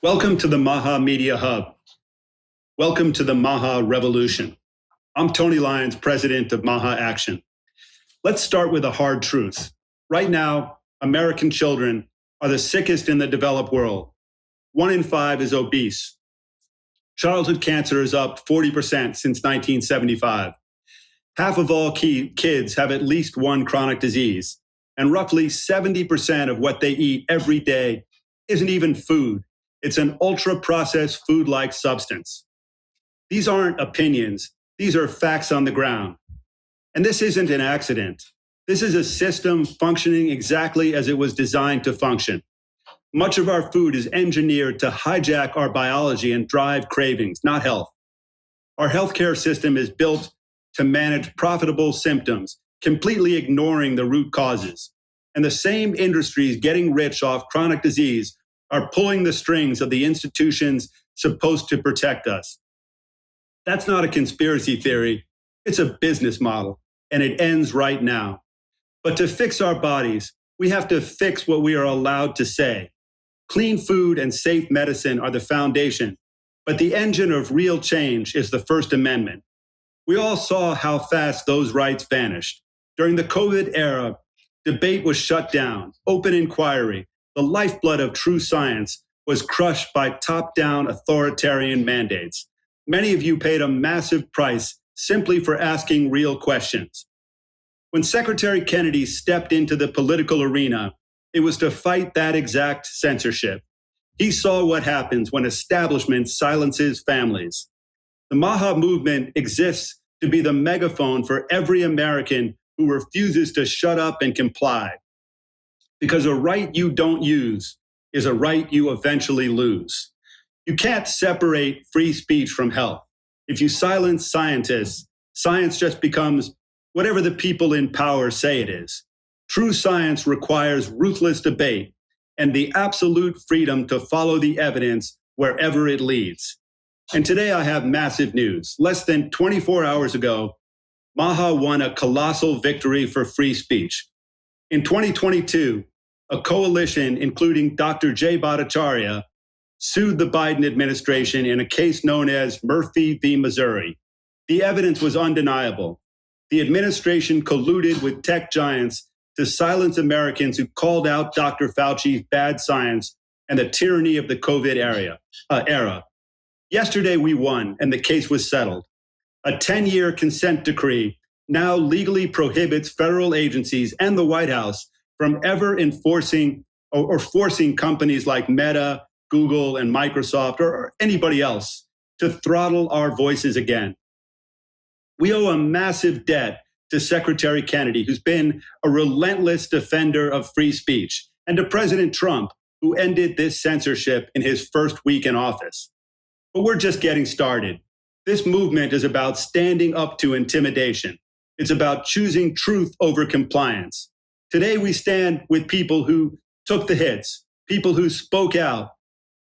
Welcome to the MAHA Media Hub. Welcome to the MAHA Revolution. I'm Tony Lyons, president of MAHA Action. Let's start with a hard truth. Right now, American children are the sickest in the developed world. 1 in 5 is obese. Childhood cancer is up 40% since 1975. Half of all kids have at least one chronic disease, and roughly 70% of what they eat every day isn't even food. It's an ultra-processed food-like substance. These aren't opinions. These are facts on the ground. And this isn't an accident. This is a system functioning exactly as it was designed to function. Much of our food is engineered to hijack our biology and drive cravings, not health. Our healthcare system is built to manage profitable symptoms, completely ignoring the root causes. And the same industries getting rich off chronic disease are pulling the strings of the institutions supposed to protect us. That's not a conspiracy theory. It's a business model, and it ends right now. But to fix our bodies, we have to fix what we are allowed to say. Clean food and safe medicine are the foundation, but the engine of real change is the First Amendment. We all saw how fast those rights vanished. During the COVID era, debate was shut down. Open inquiry, the lifeblood of true science, was crushed by top-down authoritarian mandates. Many of you paid a massive price simply for asking real questions. When Secretary Kennedy stepped into the political arena, it was to fight that exact censorship. He saw what happens when establishment silences families. The MAHA movement exists to be the megaphone for every American who refuses to shut up and comply. Because a right you don't use is a right you eventually lose. You can't separate free speech from health. If you silence scientists, science just becomes whatever the people in power say it is. True science requires ruthless debate and the absolute freedom to follow the evidence wherever it leads. And today I have massive news. Less than 24 hours ago, MAHA won a colossal victory for free speech. In 2022, a coalition, including Dr. Jay Bhattacharya, sued the Biden administration in a case known as Murthy v. Missouri. The evidence was undeniable. The administration colluded with tech giants to silence Americans who called out Dr. Fauci's bad science and the tyranny of the COVID era. Yesterday we won and the case was settled. A 10-year consent decree now legally prohibits federal agencies and the White House from ever enforcing or forcing companies like Meta, Google, and Microsoft, or anybody else, to throttle our voices again. We owe a massive debt to Secretary Kennedy, who's been a relentless defender of free speech, and to President Trump, who ended this censorship in his first week in office. But we're just getting started. This movement is about standing up to intimidation. It's about choosing truth over compliance. Today, we stand with people who took the hits, people who spoke out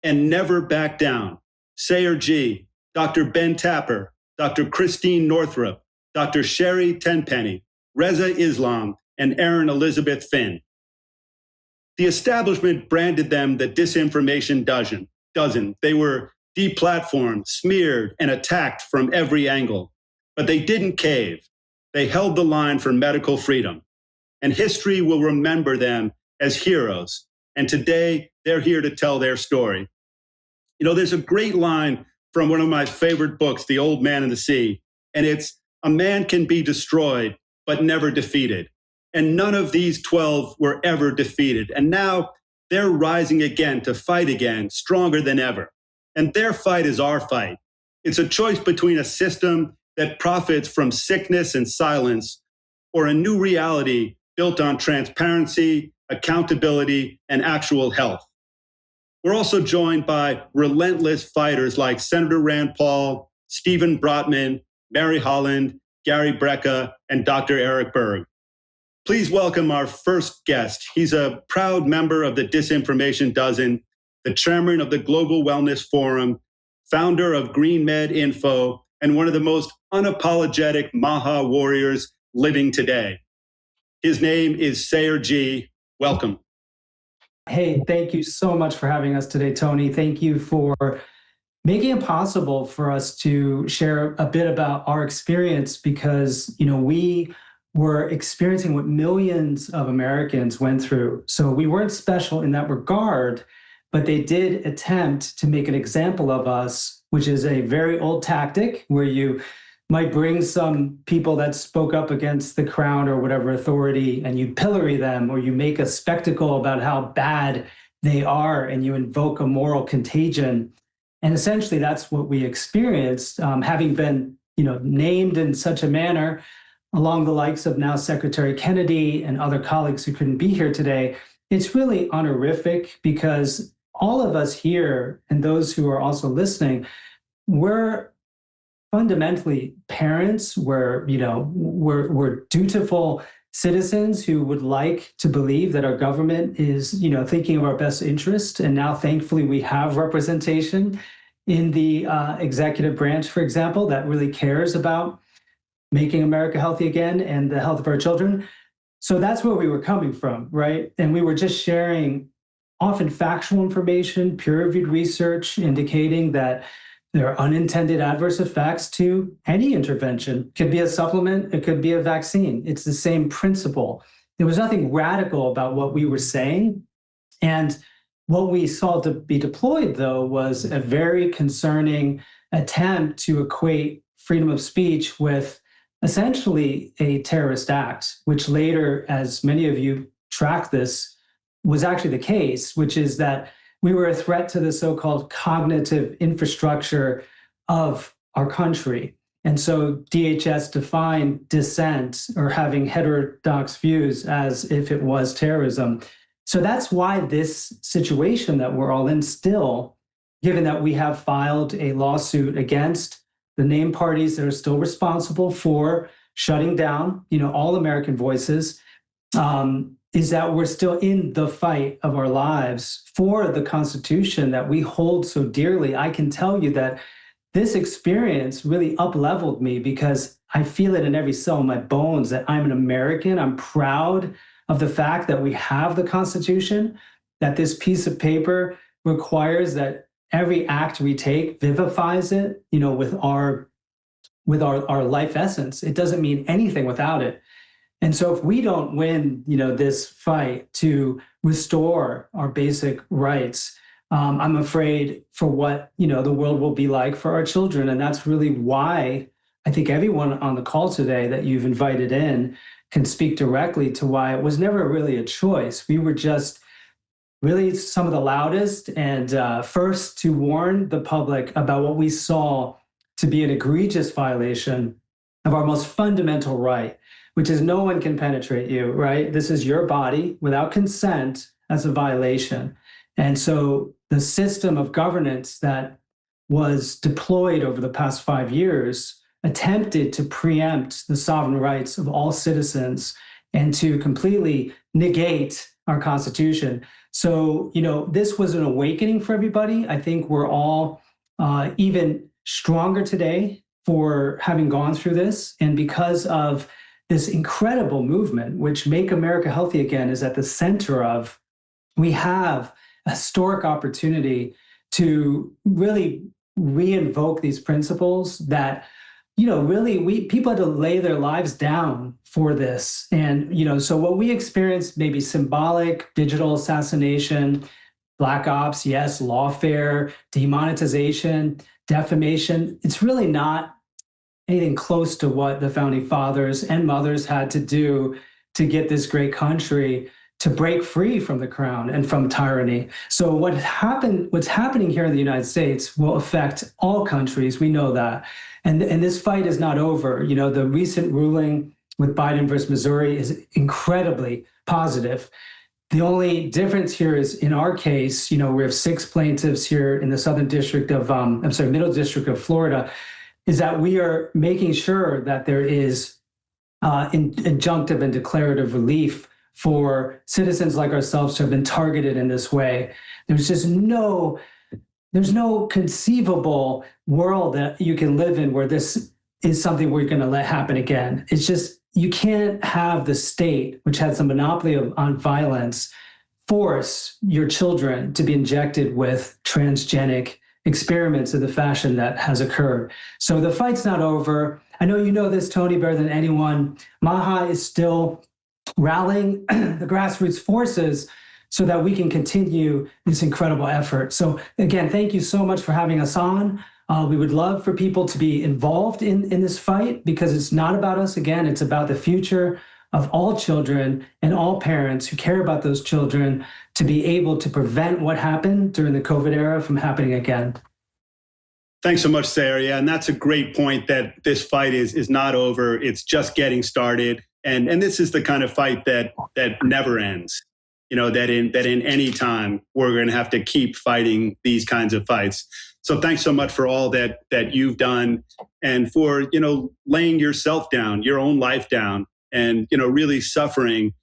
and never backed down. Sayer G, Dr. Ben Tapper, Dr. Christiane Northrup, Dr. Sherri Tenpenny, Rizza Islam, and Erin Elizabeth Finn. The establishment branded them the Disinformation Dozen. They were deplatformed, smeared, and attacked from every angle. But they didn't cave. They held the line for medical freedom. And history will remember them as heroes. And today, they're here to tell their story. You know, there's a great line from one of my favorite books, The Old Man and the Sea, and it's, "A man can be destroyed, but never defeated." And none of these 12 were ever defeated. And now they're rising again to fight again, stronger than ever. And their fight is our fight. It's a choice between a system that profits from sickness and silence, or a new reality built on transparency, accountability, and actual health. We're also joined by relentless fighters like Senator Rand Paul, Stephen Brotman, Mary Holland, Gary Brecka, and Dr. Eric Berg. Please welcome our first guest. He's a proud member of the Disinformation Dozen, the chairman of the Global Wellness Forum, founder of GreenMedInfo, and one of the most unapologetic MAHA warriors living today. His name is Sayer G. Welcome. Hey, thank you so much for having us today, Tony. Thank you for making it possible for us to share a bit about our experience because, we were experiencing what millions of Americans went through. So we weren't special in that regard, but they did attempt to make an example of us, which is a very old tactic where you might bring some people that spoke up against the crown or whatever authority and you pillory them, or you make a spectacle about how bad they are and you invoke a moral contagion. And essentially that's what we experienced, having been named in such a manner along the likes of now Secretary Kennedy and other colleagues who couldn't be here today. It's really honorific because all of us here and those who are also listening, we're fundamentally parents, we're dutiful citizens who would like to believe that our government is thinking of our best interest. And now thankfully we have representation in the executive branch, for example, that really cares about making America healthy again and the health of our children. So that's where we were coming from, right? And we were just sharing often factual information, peer-reviewed research indicating that there are unintended adverse effects to any intervention. It could be a supplement, it could be a vaccine. It's the same principle. There was nothing radical about what we were saying. And what we saw to be deployed, though, was a very concerning attempt to equate freedom of speech with essentially a terrorist act, which later, as many of you track this, was actually the case, which is that we were a threat to the so-called cognitive infrastructure of our country. And so DHS defined dissent or having heterodox views as if it was terrorism. So that's why this situation that we're all in still, given that we have filed a lawsuit against the named parties that are still responsible for shutting down, all American voices, is that we're still in the fight of our lives for the Constitution that we hold so dearly. I can tell you that this experience really up-leveled me because I feel it in every cell in my bones that I'm an American. I'm proud of the fact that we have the Constitution, that this piece of paper requires that every act we take vivifies it, with our life essence. It doesn't mean anything without it. And so if we don't win, this fight to restore our basic rights, I'm afraid for what, the world will be like for our children. And that's really why I think everyone on the call today that you've invited in can speak directly to why it was never really a choice. We were just really some of the loudest and first to warn the public about what we saw to be an egregious violation of our most fundamental right, which is no one can penetrate you, right? This is your body without consent as a violation. And so the system of governance that was deployed over the past 5 years attempted to preempt the sovereign rights of all citizens and to completely negate our Constitution. So, this was an awakening for everybody. I think we're all even stronger today for having gone through this. And because of this incredible movement, which Make America Healthy Again is at the center of, we have a historic opportunity to really reinvoke these principles that, really people had to lay their lives down for this. And, so what we experienced, maybe symbolic digital assassination, black ops, yes, lawfare, demonetization, defamation, it's really not anything close to what the founding fathers and mothers had to do to get this great country to break free from the crown and from tyranny. So what's happening here in the United States will affect all countries. We know that. And this fight is not over. The recent ruling with Biden versus Missouri is incredibly positive. The only difference here is in our case, we have 6 plaintiffs here in the Middle District of Florida, is that we are making sure that there is injunctive and declarative relief for citizens like ourselves who have been targeted in this way. There's no conceivable world that you can live in where this is something we're going to let happen again. It's just, you can't have the state, which has a monopoly on violence, force your children to be injected with transgenic experiments of the fashion that has occurred. So the fight's not over. I know you know this, Tony, better than anyone. MAHA is still rallying the grassroots forces so that we can continue this incredible effort. So again, thank you so much for having us on. We would love for people to be involved in this fight, because it's not about us. Again, it's about the future of all children and all parents who care about those children, to be able to prevent what happened during the COVID era from happening again. Thanks so much, Sarah. Yeah, and that's a great point, that this fight is not over. It's just getting started. And this is the kind of fight that never ends. You know, that in any time we're going to have to keep fighting these kinds of fights. So thanks so much for all that you've done, and for, laying yourself down, your own life down, and, really suffering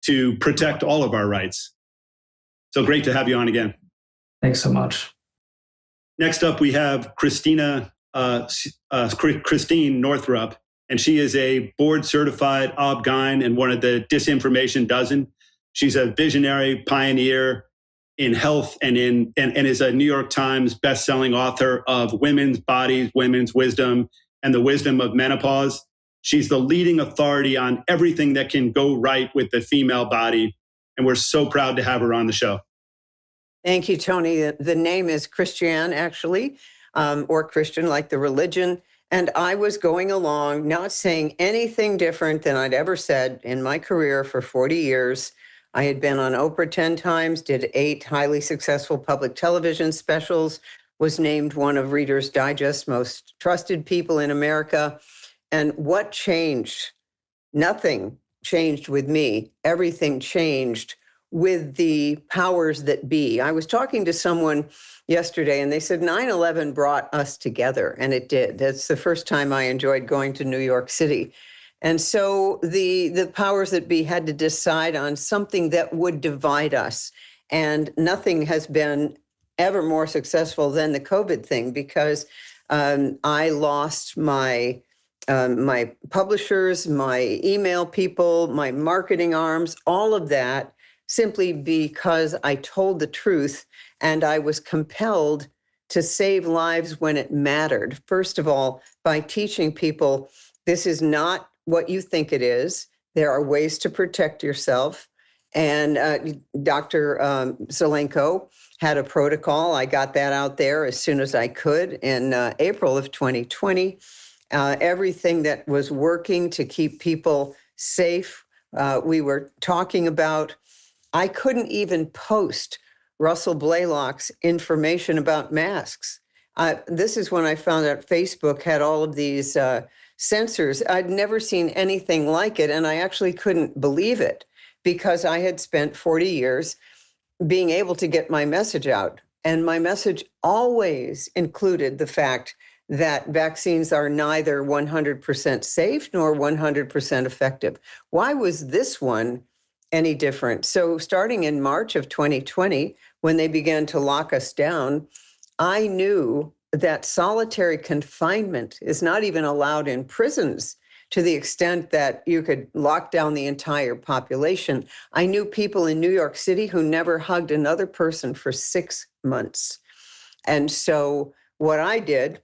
to protect all of our rights. So great to have you on again. Thanks so much. Next up, we have Christine Northrup, and she is a board-certified OB-GYN and one of the Disinformation Dozen. She's a visionary pioneer in health and is a New York Times bestselling author of Women's Bodies, Women's Wisdom, and the Wisdom of Menopause. She's the leading authority on everything that can go right with the female body, and we're so proud to have her on the show. Thank you, Tony. The name is Christiane, actually, or Christian, like the religion. And I was going along, not saying anything different than I'd ever said in my career for 40 years. I had been on Oprah 10 times, did 8 highly successful public television specials, was named one of Reader's Digest's most trusted people in America. And what changed? Nothing changed with me. Everything changed with the powers that be. I was talking to someone yesterday, and they said 9/11 brought us together, and it did. That's the first time I enjoyed going to New York City. And so the powers that be had to decide on something that would divide us. And nothing has been ever more successful than the COVID thing, because I lost my publishers, my email people, my marketing arms, all of that, simply because I told the truth, and I was compelled to save lives when it mattered. First of all, by teaching people, this is not what you think it is. There are ways to protect yourself. And Dr. Zelenko had a protocol. I got that out there as soon as I could in April of 2020. Everything that was working to keep people safe, we were talking about. I couldn't even post Russell Blaylock's information about masks. This is when I found out Facebook had all of these censors. I'd never seen anything like it, and I actually couldn't believe it, because I had spent 40 years being able to get my message out. And my message always included the fact that vaccines are neither 100% safe nor 100% effective. Why was this one any different? So starting in March of 2020, when they began to lock us down, I knew that solitary confinement is not even allowed in prisons to the extent that you could lock down the entire population. I knew people in New York City who never hugged another person for 6 months. And so what I did,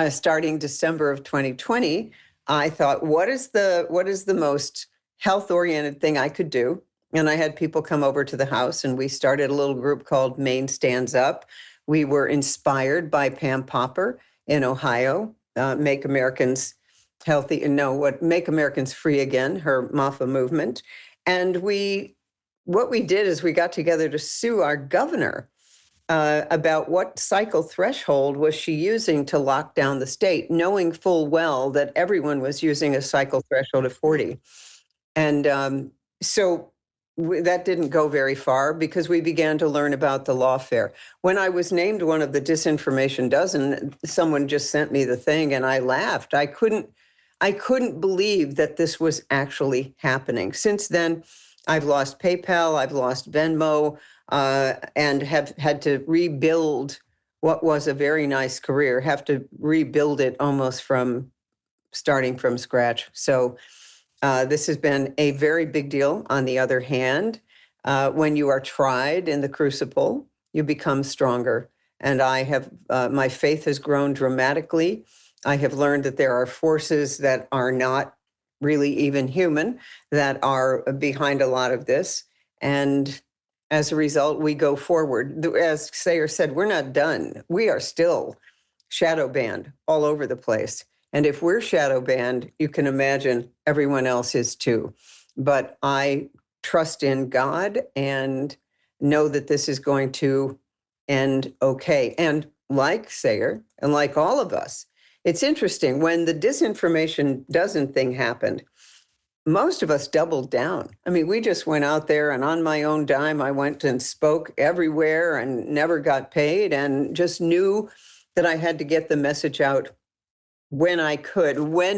starting December of 2020, I thought, what is the most health-oriented thing I could do? And I had people come over to the house, and we started a little group called Maine Stands Up. We were inspired by Pam Popper in Ohio, Make Americans Free Again, her MAHA movement. And what we did is we got together to sue our governor about what cycle threshold was she using to lock down the state, knowing full well that everyone was using a cycle threshold of 40. And so that didn't go very far, because we began to learn about the lawfare. When I was named one of the Disinformation Dozen, someone just sent me the thing, and I laughed. I couldn't believe that this was actually happening. Since then, I've lost PayPal, I've lost Venmo, and have had to rebuild what was a very nice career, have to rebuild it almost starting from scratch. So this has been a very big deal. On the other hand, When you are tried in the crucible, you become stronger. And I have, my faith has grown dramatically. I have learned that there are forces that are not really even human that are behind a lot of this. And as a result, we go forward. As Sayer said, we're not done. We are still shadow banned all over the place. And if we're shadow banned, you can imagine everyone else is too. But I trust in God and know that this is going to end okay. And like Sayer, and like all of us, it's interesting, when the Disinformation Dozen thing happened, most of us doubled down. I mean, we just went out there, and on my own dime, I went and spoke everywhere and never got paid, and just knew that I had to get the message out when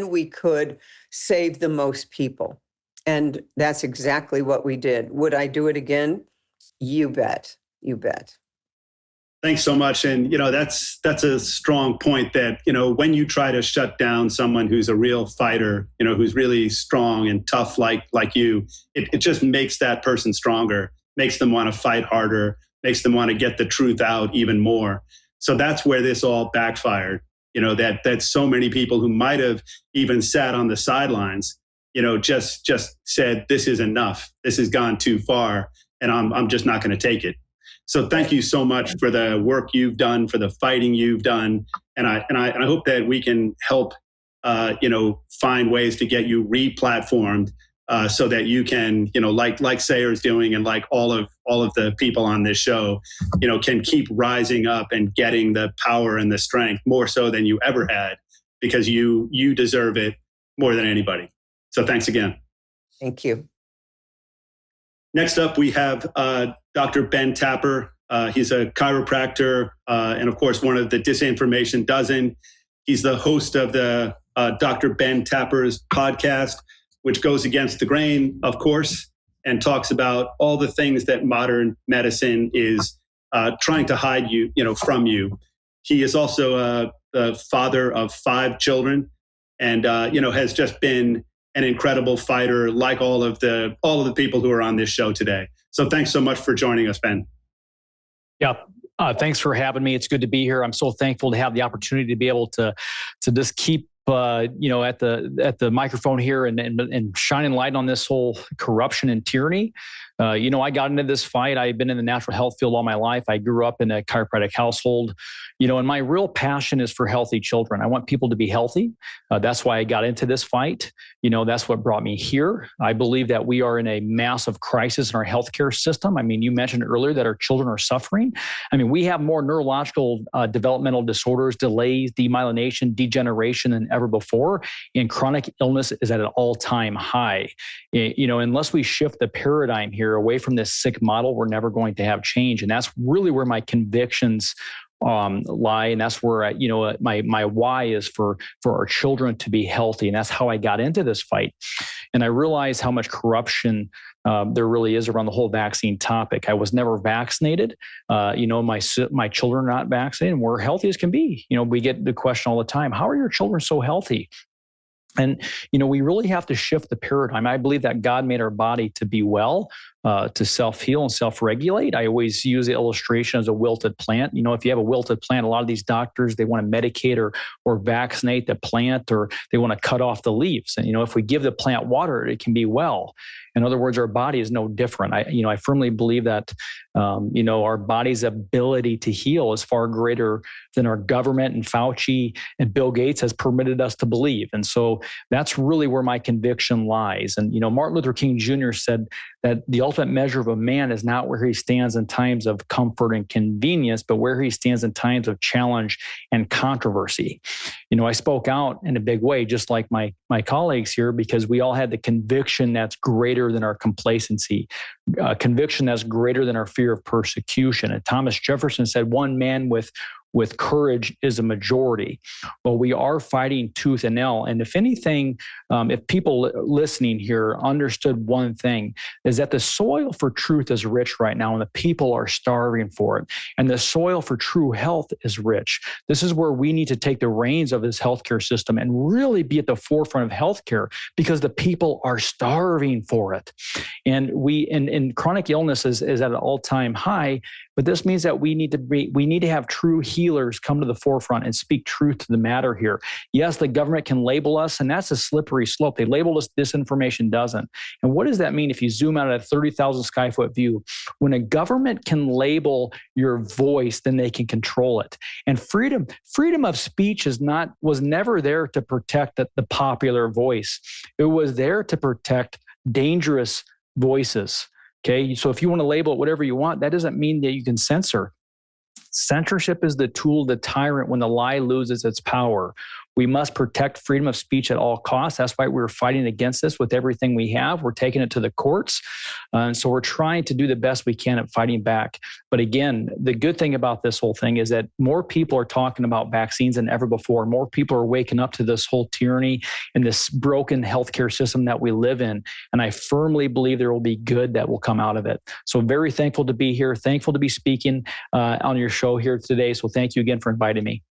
we could save the most people. And that's exactly what we did. Would I do it again? You bet. You bet. Thanks so much. And, that's a strong point that, when you try to shut down someone who's a real fighter, who's really strong and tough like you, it just makes that person stronger, makes them want to fight harder, makes them want to get the truth out even more. So that's where this all backfired, that so many people who might have even sat on the sidelines, just said, this is enough. This has gone too far, and I'm just not going to take it. So thank you so much for the work you've done, for the fighting you've done. And I hope that we can help, find ways to get you re-platformed so that you can, like Sayer's doing, and like all of the people on this show, can keep rising up and getting the power and the strength more so than you ever had, because you deserve it more than anybody. So thanks again. Thank you. Next up, we have Dr. Ben Tapper. He's a chiropractor and, of course, one of the Disinformation Dozen. He's the host of the Dr. Ben Tapper's podcast, which goes against the grain, of course, and talks about all the things that modern medicine is trying to hide from you. He is also the father of 5 children, and has just been an incredible fighter, like all of the people who are on this show today. So thanks so much for joining us, Ben. Yeah. Thanks for having me. It's good to be here. I'm so thankful to have the opportunity to be able to just keep at the microphone here and shining light on this whole corruption and tyranny. I got into this fight. I've been in the natural health field all my life. I grew up in a chiropractic household, and my real passion is for healthy children. I want people to be healthy. That's why I got into this fight. That's what brought me here. I believe that we are in a massive crisis in our healthcare system. I mean, you mentioned earlier that our children are suffering. I mean, we have more neurological developmental disorders, delays, demyelination, degeneration than ever before, and chronic illness is at an all-time high. Unless we shift the paradigm here away from this sick model, we're never going to have change. And that's really where my convictions lie, and that's where my why is for our children to be healthy, and that's how I got into this fight. And I realized how much corruption there really is around the whole vaccine topic. I was never vaccinated. My children are not vaccinated, and we're healthy as can be. We get the question all the time: how are your children so healthy? And, we really have to shift the paradigm. I believe that God made our body to be well, to self-heal and self-regulate. I always use the illustration as a wilted plant. If you have a wilted plant, a lot of these doctors, they want to medicate or vaccinate the plant, or they want to cut off the leaves. And, if we give the plant water, it can be well. In other words, our body is no different. I firmly believe that, our body's ability to heal is far greater than our government and Fauci and Bill Gates has permitted us to believe. And so that's really where my conviction lies. And, Martin Luther King Jr. said that the ultimate measure of a man is not where he stands in times of comfort and convenience, but where he stands in times of challenge and controversy. I spoke out in a big way, just like my colleagues here, because we all had the conviction that's greater than our complacency, conviction that's greater than our fear of persecution. And Thomas Jefferson said, one man with with courage is a majority. Well, we are fighting tooth and nail. And if anything, if people listening here understood one thing, is that the soil for truth is rich right now, and the people are starving for it. And the soil for true health is rich. This is where we need to take the reins of this healthcare system and really be at the forefront of healthcare, because the people are starving for it. And in chronic illness is at an all-time high, but this means that we need to have true healers come to the forefront and speak truth to the matter here. Yes, the government can label us, and that's a slippery slope. They labeled us Disinformation Dozen. And what does that mean if you zoom out at a 30,000 sky foot view? When a government can label your voice, then they can control it. And freedom of speech was never there to protect the popular voice. It was there to protect dangerous voices. Okay, so if you want to label it whatever you want, that doesn't mean that you can censor. Censorship is the tool of the tyrant when the lie loses its power. We must protect freedom of speech at all costs. That's why we're fighting against this with everything we have. We're taking it to the courts. And so we're trying to do the best we can at fighting back. But again, the good thing about this whole thing is that more people are talking about vaccines than ever before. More people are waking up to this whole tyranny and this broken healthcare system that we live in. And I firmly believe there will be good that will come out of it. So very thankful to be here. Thankful to be speaking on your show here today. So thank you again for inviting me.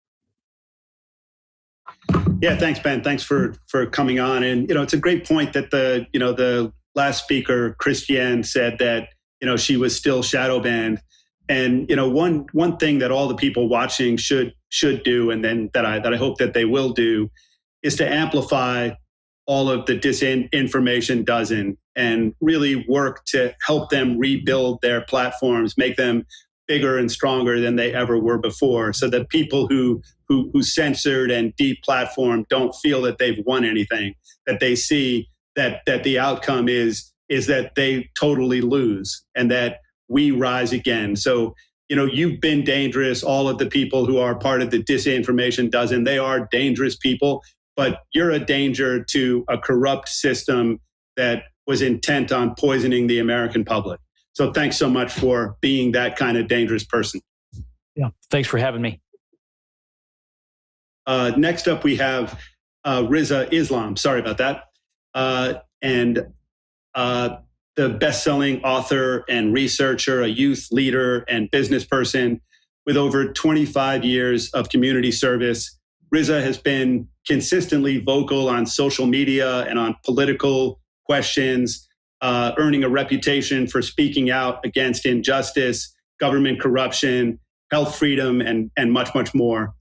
Yeah, thanks, Ben. Thanks for coming on. And, it's a great point that the last speaker, Christiane, said that, she was still shadow banned. And, one thing that all the people watching should do, and then that I hope that they will do, is to amplify all of the Disinformation Dozen and really work to help them rebuild their platforms, make them bigger and stronger than they ever were before, so that people who censored and deplatformed don't feel that they've won anything, that they see that the outcome is that they totally lose and that we rise again. So, you've been dangerous. All of the people who are part of the Disinformation Dozen, they are dangerous people, but you're a danger to a corrupt system that was intent on poisoning the American public. So thanks so much for being that kind of dangerous person. Yeah, thanks for having me. Next up, we have Rizza Islam. Sorry about that. And the best-selling author and researcher, a youth leader and business person with over 25 years of community service. Rizza has been consistently vocal on social media and on political questions, earning a reputation for speaking out against injustice, government corruption, health freedom, and much, much more.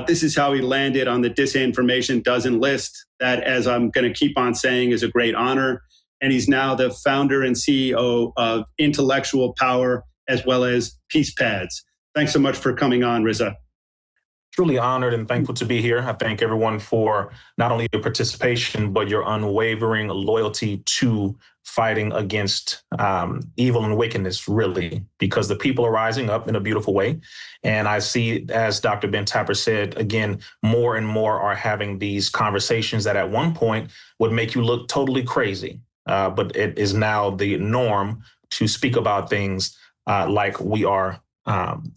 This is how he landed on the Disinformation Dozen list. That, as I'm going to keep on saying, is a great honor. And he's now the founder and CEO of Intellectual Power, as well as Peace Pads. Thanks so much for coming on, Rizza. Truly honored and thankful to be here. I thank everyone for not only your participation, but your unwavering loyalty to fighting against evil and wickedness, really, because the people are rising up in a beautiful way. And I see, as Dr. Ben Tapper said, again, more and more are having these conversations that at one point would make you look totally crazy. But it is now the norm to speak about things like we are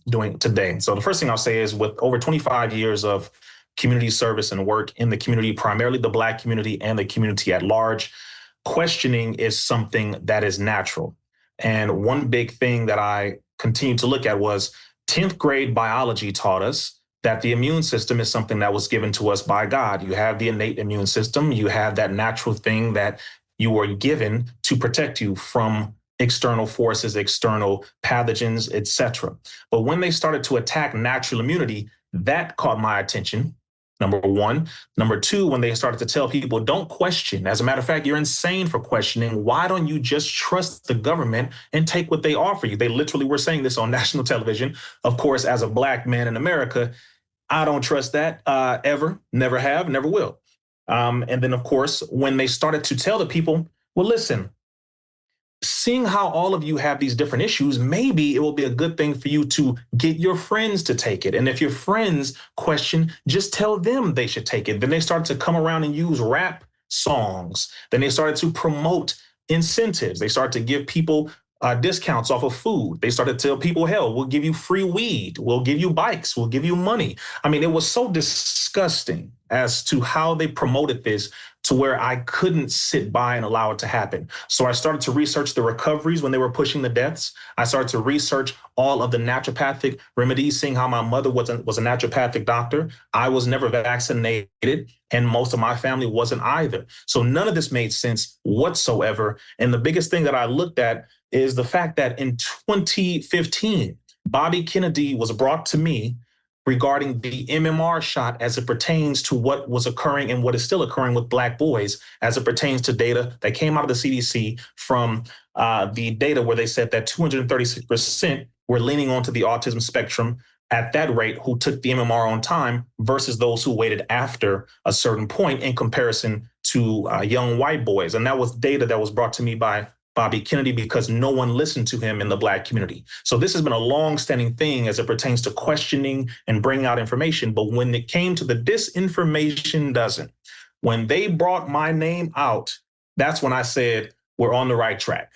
doing today. So the first thing I'll say is, with over 25 years of community service and work in the community, primarily the Black community and the community at large, questioning is something that is natural. And one big thing that I continue to look at was 10th grade biology taught us that the immune system is something that was given to us by God. You have the innate immune system. You have that natural thing that you were given to protect you from external forces, external pathogens, etc. But when they started to attack natural immunity, that caught my attention, number one. Number two, when they started to tell people, don't question. As a matter of fact, you're insane for questioning. Why don't you just trust the government and take what they offer you? They literally were saying this on national television. Of course, as a Black man in America, I don't trust that ever, never have, never will. And then, of course, when they started to tell the people, well, listen, seeing how all of you have these different issues, maybe it will be a good thing for you to get your friends to take it. And if your friends question, just tell them they should take it. Then they started to come around and use rap songs. Then they started to promote incentives. They started to give people discounts off of food. They started to tell people, hell, we'll give you free weed. We'll give you bikes. We'll give you money. I mean, it was so disgusting as to how they promoted this to where I couldn't sit by and allow it to happen. So I started to research the recoveries when they were pushing the deaths. I started to research all of the naturopathic remedies, seeing how my mother was a naturopathic doctor. I was never vaccinated, and most of my family wasn't either. So none of this made sense whatsoever. And the biggest thing that I looked at is the fact that in 2015, Bobby Kennedy was brought to me regarding the MMR shot as it pertains to what was occurring and what is still occurring with Black boys as it pertains to data that came out of the CDC from the data where they said that 236% were leaning onto the autism spectrum at that rate who took the MMR on time versus those who waited after a certain point in comparison to young white boys. And that was data that was brought to me by Bobby Kennedy because no one listened to him in the Black community. So this has been a long-standing thing as it pertains to questioning and bringing out information. But when it came to the Disinformation Dozen, when they brought my name out, that's when I said, we're on the right track.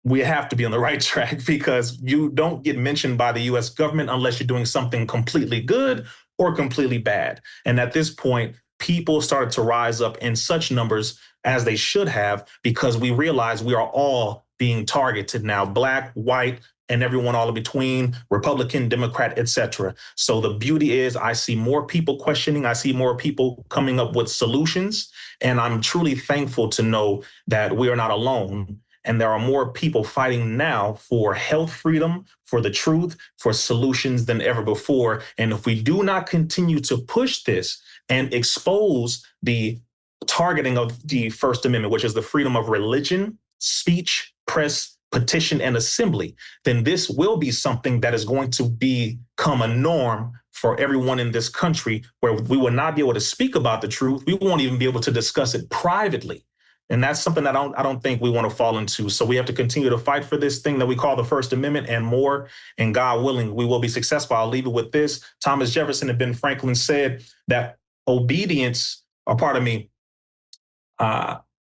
We have to be on the right track because you don't get mentioned by the US government unless you're doing something completely good or completely bad. And at this point, people started to rise up in such numbers as they should have, because we realize we are all being targeted now, Black, white, and everyone all in between, Republican, Democrat, etc. So the beauty is I see more people questioning. I see more people coming up with solutions. And I'm truly thankful to know that we are not alone. And there are more people fighting now for health freedom, for the truth, for solutions than ever before. And if we do not continue to push this and expose the targeting of the First Amendment, which is the freedom of religion, speech, press, petition, and assembly, then this will be something that is going to become a norm for everyone in this country, where we will not be able to speak about the truth. We won't even be able to discuss it privately. And that's something that I don't think we want to fall into. So we have to continue to fight for this thing that we call the First Amendment and more. And God willing, we will be successful. I'll leave it with this. Thomas Jefferson and Ben Franklin said that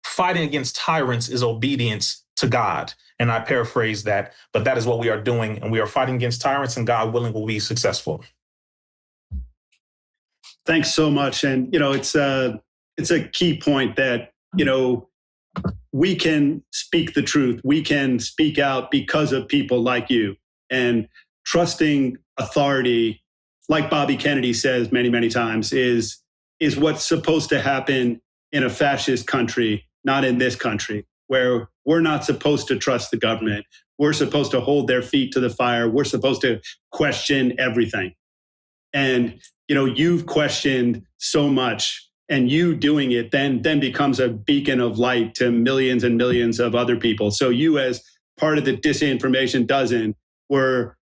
fighting against tyrants is obedience to God. And I paraphrase that, but that is what we are doing. And we are fighting against tyrants, and God willing, will be successful. Thanks so much. And, it's a key point that, we can speak the truth. We can speak out because of people like you, and trusting authority, like Bobby Kennedy says many, many times, is what's supposed to happen in a fascist country, not in this country, where we're not supposed to trust the government. We're supposed to hold their feet to the fire. We're supposed to question everything. And, you've questioned so much, and you doing it then becomes a beacon of light to millions and millions of other people. So you, as part of the Disinformation Dozen, were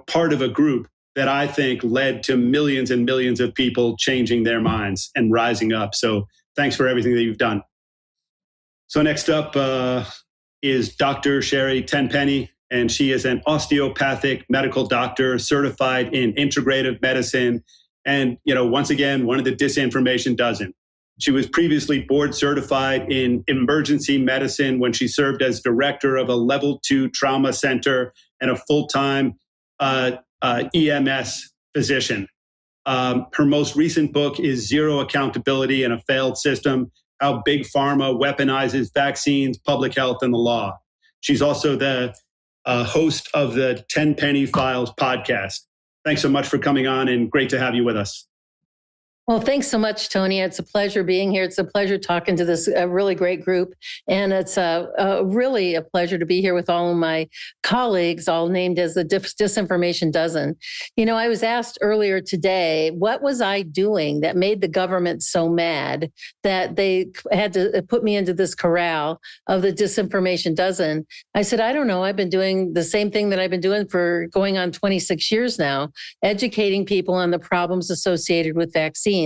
part of a group that I think led to millions and millions of people changing their minds and rising up. So thanks for everything that you've done. So next up is Dr. Sherri Tenpenny, and she is an osteopathic medical doctor certified in integrative medicine. And, once again, one of the Disinformation Dozen. She was previously board certified in emergency medicine when she served as director of a level 2 trauma center and a full-time EMS physician. Her most recent book is Zero Accountability in a Failed System: How Big Pharma Weaponizes Vaccines, Public Health, and the Law. She's also the host of the Tenpenny Files podcast. Thanks so much for coming on, and great to have you with us. Well, thanks so much, Tony. It's a pleasure being here. It's a pleasure talking to this really great group. And it's really a pleasure to be here with all of my colleagues, all named as the Disinformation Dozen. I was asked earlier today, what was I doing that made the government so mad that they had to put me into this corral of the Disinformation Dozen? I said, I don't know. I've been doing the same thing that I've been doing for going on 26 years now, educating people on the problems associated with vaccines,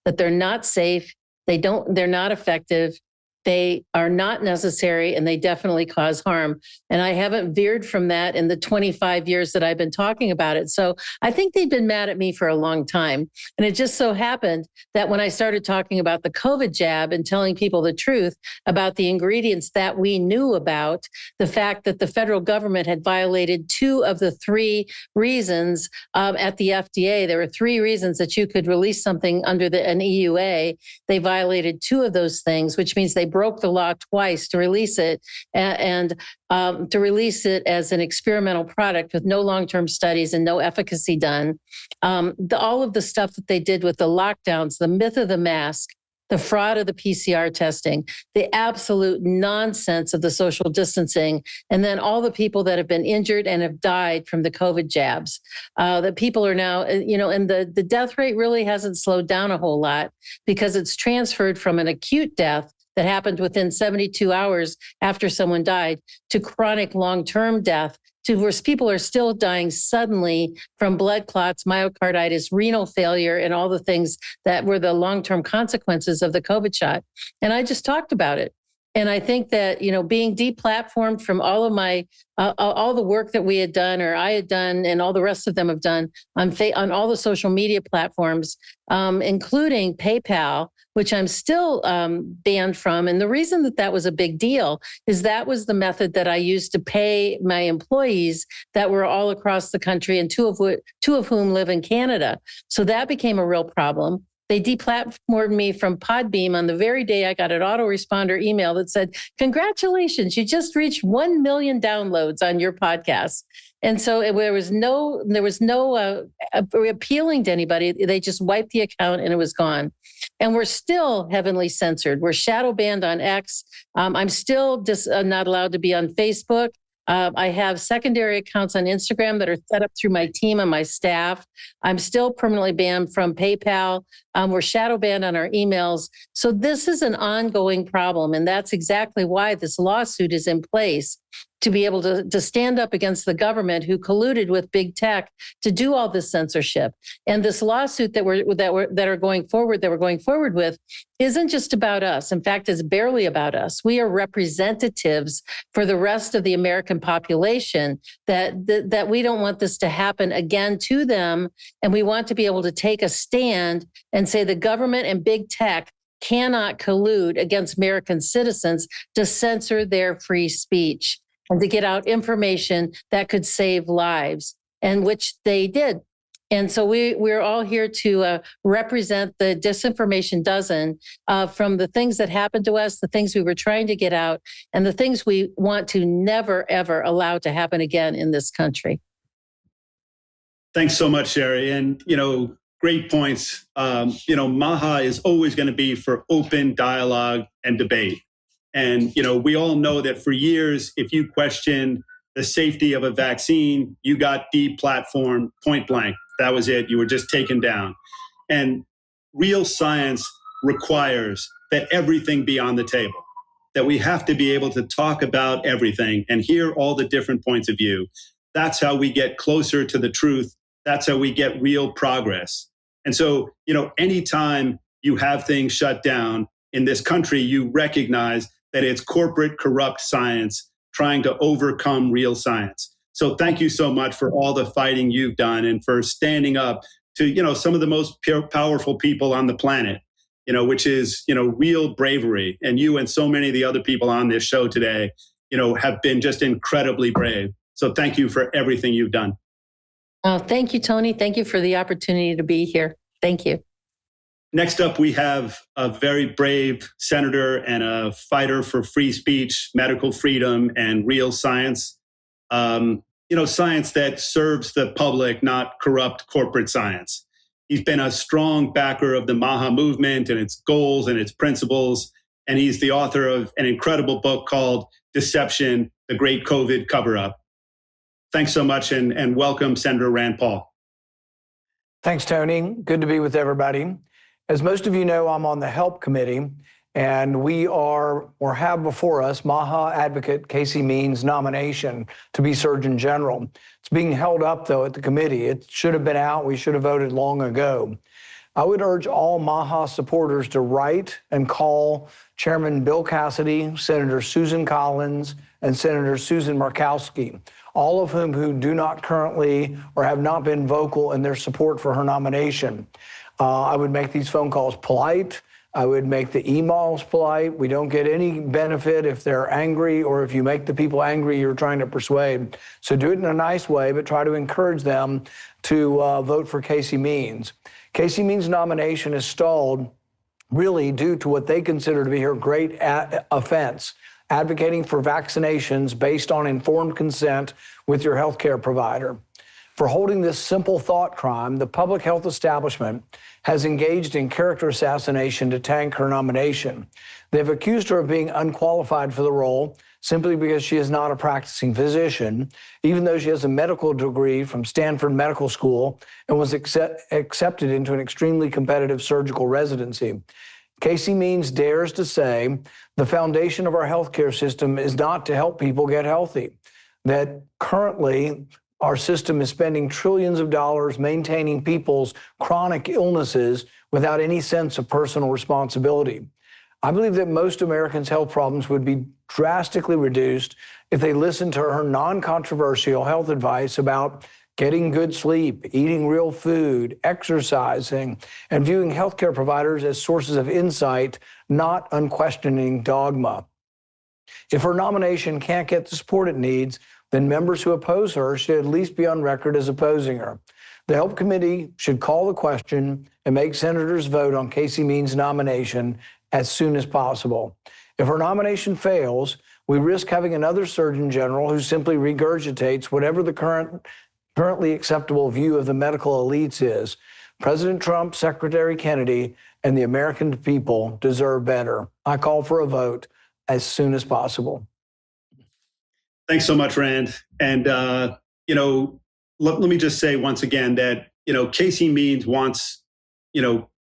that they're not safe, they're not effective, They are not necessary, and they definitely cause harm. And I haven't veered from that in the 25 years that I've been talking about it. So I think they've been mad at me for a long time. And it just so happened that when I started talking about the COVID jab and telling people the truth about the ingredients that we knew about, the fact that the federal government had violated 2 of the 3 reasons at the FDA, there were 3 reasons that you could release something under an EUA. They violated 2 of those things, which means they broke the law twice to release it and to release it as an experimental product with no long-term studies and no efficacy done. All of the stuff that they did with the lockdowns, the myth of the mask, the fraud of the PCR testing, the absolute nonsense of the social distancing, and then all the people that have been injured and have died from the COVID jabs. That people are now, and the death rate really hasn't slowed down a whole lot because it's transferred from an acute death that happened within 72 hours after someone died to chronic long-term death, to where people are still dying suddenly from blood clots, myocarditis, renal failure, and all the things that were the long-term consequences of the COVID shot. And I just talked about it. And I think that, being deplatformed from all of my, all the work that we had done or I had done and all the rest of them have done on all the social media platforms, including PayPal, which I'm still banned from. And the reason that was a big deal is that was the method that I used to pay my employees that were all across the country and two of whom live in Canada. So that became a real problem. They deplatformed me from Podbeam on the very day I got an autoresponder email that said, "Congratulations, you just reached 1 million downloads on your podcast." And so there was no appealing to anybody. They just wiped the account and it was gone. And we're still heavily censored. We're shadow banned on X. I'm still just not allowed to be on Facebook. I have secondary accounts on Instagram that are set up through my team and my staff. I'm still permanently banned from PayPal. We're shadow banned on our emails. So this is an ongoing problem. And that's exactly why this lawsuit is in place, to be able to stand up against the government who colluded with big tech to do all this censorship. And this lawsuit that we're going forward with isn't just about us. In fact, it's barely about us. We are representatives for the rest of the American population that we don't want this to happen again to them. And we want to be able to take a stand and say the government and big tech cannot collude against American citizens to censor their free speech and to get out information that could save lives, and which they did. And so we're all here to represent the Disinformation Dozen from the things that happened to us, the things we were trying to get out, and the things we want to never, ever allow to happen again in this country. Thanks so much, Sherri. And, great points. MAHA is always going to be for open dialogue and debate. And, we all know that for years, if you questioned the safety of a vaccine, you got deplatformed point blank. That was it. You were just taken down. And real science requires that everything be on the table, that we have to be able to talk about everything and hear all the different points of view. That's how we get closer to the truth. That's how we get real progress. And so, anytime you have things shut down in this country, you recognize that it's corporate corrupt science trying to overcome real science. So thank you so much for all the fighting you've done and for standing up to, some of the most powerful people on the planet, which is, real bravery. And you and so many of the other people on this show today, have been just incredibly brave. So thank you for everything you've done. Oh, thank you, Tony. Thank you for the opportunity to be here. Thank you. Next up, we have a very brave senator and a fighter for free speech, medical freedom, and real science. Science that serves the public, not corrupt corporate science. He's been a strong backer of the MAHA movement and its goals and its principles. And he's the author of an incredible book called Deception, The Great COVID Cover-Up. Thanks so much and welcome, Senator Rand Paul. Thanks, Tony. Good to be with everybody. As most of you know, I'm on the HELP committee, and we have before us MAHA advocate Casey Means' nomination to be Surgeon General. It's being held up, though, at the committee. It should have been out. We should have voted long ago. I would urge all MAHA supporters to write and call Chairman Bill Cassidy, Senator Susan Collins, and Senator Susan Murkowski, all of whom who do not currently or have not been vocal in their support for her nomination. I would make these phone calls polite. I would make the emails polite. We don't get any benefit if they're angry, or if you make the people angry you're trying to persuade. So do it in a nice way, but try to encourage them to vote for Casey Means. Casey Means' nomination is stalled really due to what they consider to be her great offense, advocating for vaccinations based on informed consent with your healthcare provider. For holding this simple thought crime, the public health establishment has engaged in character assassination to tank her nomination. They've accused her of being unqualified for the role simply because she is not a practicing physician, even though she has a medical degree from Stanford Medical School and was accepted into an extremely competitive surgical residency. Casey Means dares to say the foundation of our healthcare system is not to help people get healthy, that currently our system is spending trillions of dollars maintaining people's chronic illnesses without any sense of personal responsibility. I believe that most Americans' health problems would be drastically reduced if they listened to her non-controversial health advice about getting good sleep, eating real food, exercising, and viewing healthcare providers as sources of insight, not unquestioning dogma. If her nomination can't get the support it needs, then members who oppose her should at least be on record as opposing her. The Help Committee should call the question and make senators vote on Casey Means' nomination as soon as possible. If her nomination fails, we risk having another Surgeon General who simply regurgitates whatever the currently acceptable view of the medical elites is. President Trump, Secretary Kennedy, and the American people deserve better. I call for a vote as soon as possible. Thanks so much, Rand. And, let me just say once again that, Casey Means wants,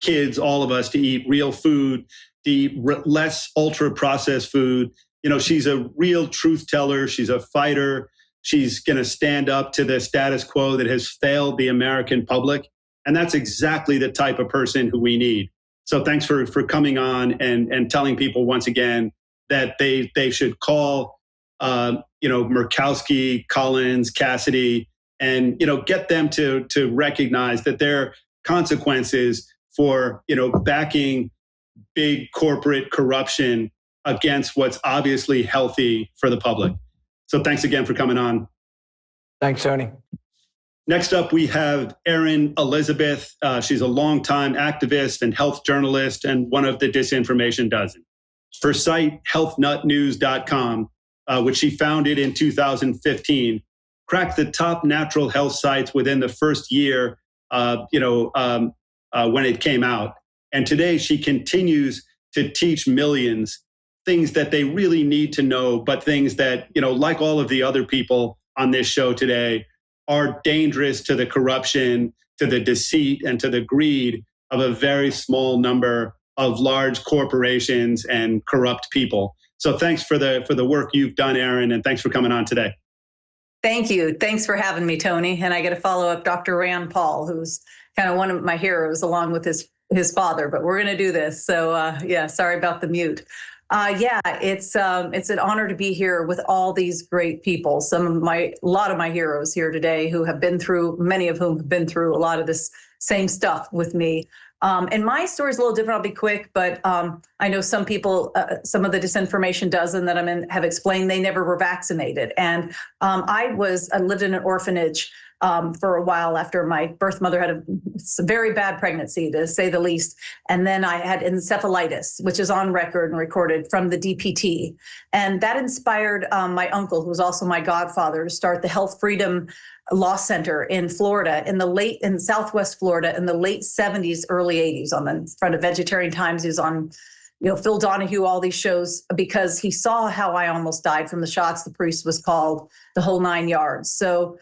kids, all of us, to eat real food, to eat less ultra-processed food. She's a real truth teller. She's a fighter. She's going to stand up to the status quo that has failed the American public. And that's exactly the type of person who we need. So thanks for coming on and telling people once again that they should call Murkowski, Collins, Cassidy, and get them to recognize that there are consequences for backing big corporate corruption against what's obviously healthy for the public. So thanks again for coming on. Thanks, Tony. Next up, we have Erin Elizabeth. She's a longtime activist and health journalist and one of the Disinformation Dozen. Her site, healthnutnews.com, which she founded in 2015, cracked the top natural health sites within the first year, when it came out. And today she continues to teach millions things that they really need to know, but things that, like all of the other people on this show today, are dangerous to the corruption, to the deceit, and to the greed of a very small number of large corporations and corrupt people. So thanks for the work you've done, Erin, and thanks for coming on today. Thank you. Thanks for having me, Tony. And I get to follow up Dr. Rand Paul, who's kind of one of my heroes along with his father, but we're going to do this. So sorry about the mute. It's an honor to be here with all these great people. A lot of my heroes here today many of whom have been through a lot of this same stuff with me. And my story is a little different. I'll be quick, but I know some people, some of the Disinformation Dozen that I'm in have explained they never were vaccinated. And I lived in an orphanage for a while after my birth mother had a very bad pregnancy, to say the least. And then I had encephalitis, which is on record and recorded from the DPT. And that inspired my uncle, who was also my godfather, to start the Health Freedom Law Center in Florida in Southwest Florida in the late 70s, early 80s, on the front of Vegetarian Times. He was on, Phil Donahue, all these shows, because he saw how I almost died from the shots. The priest was called, the whole 9 yards. So,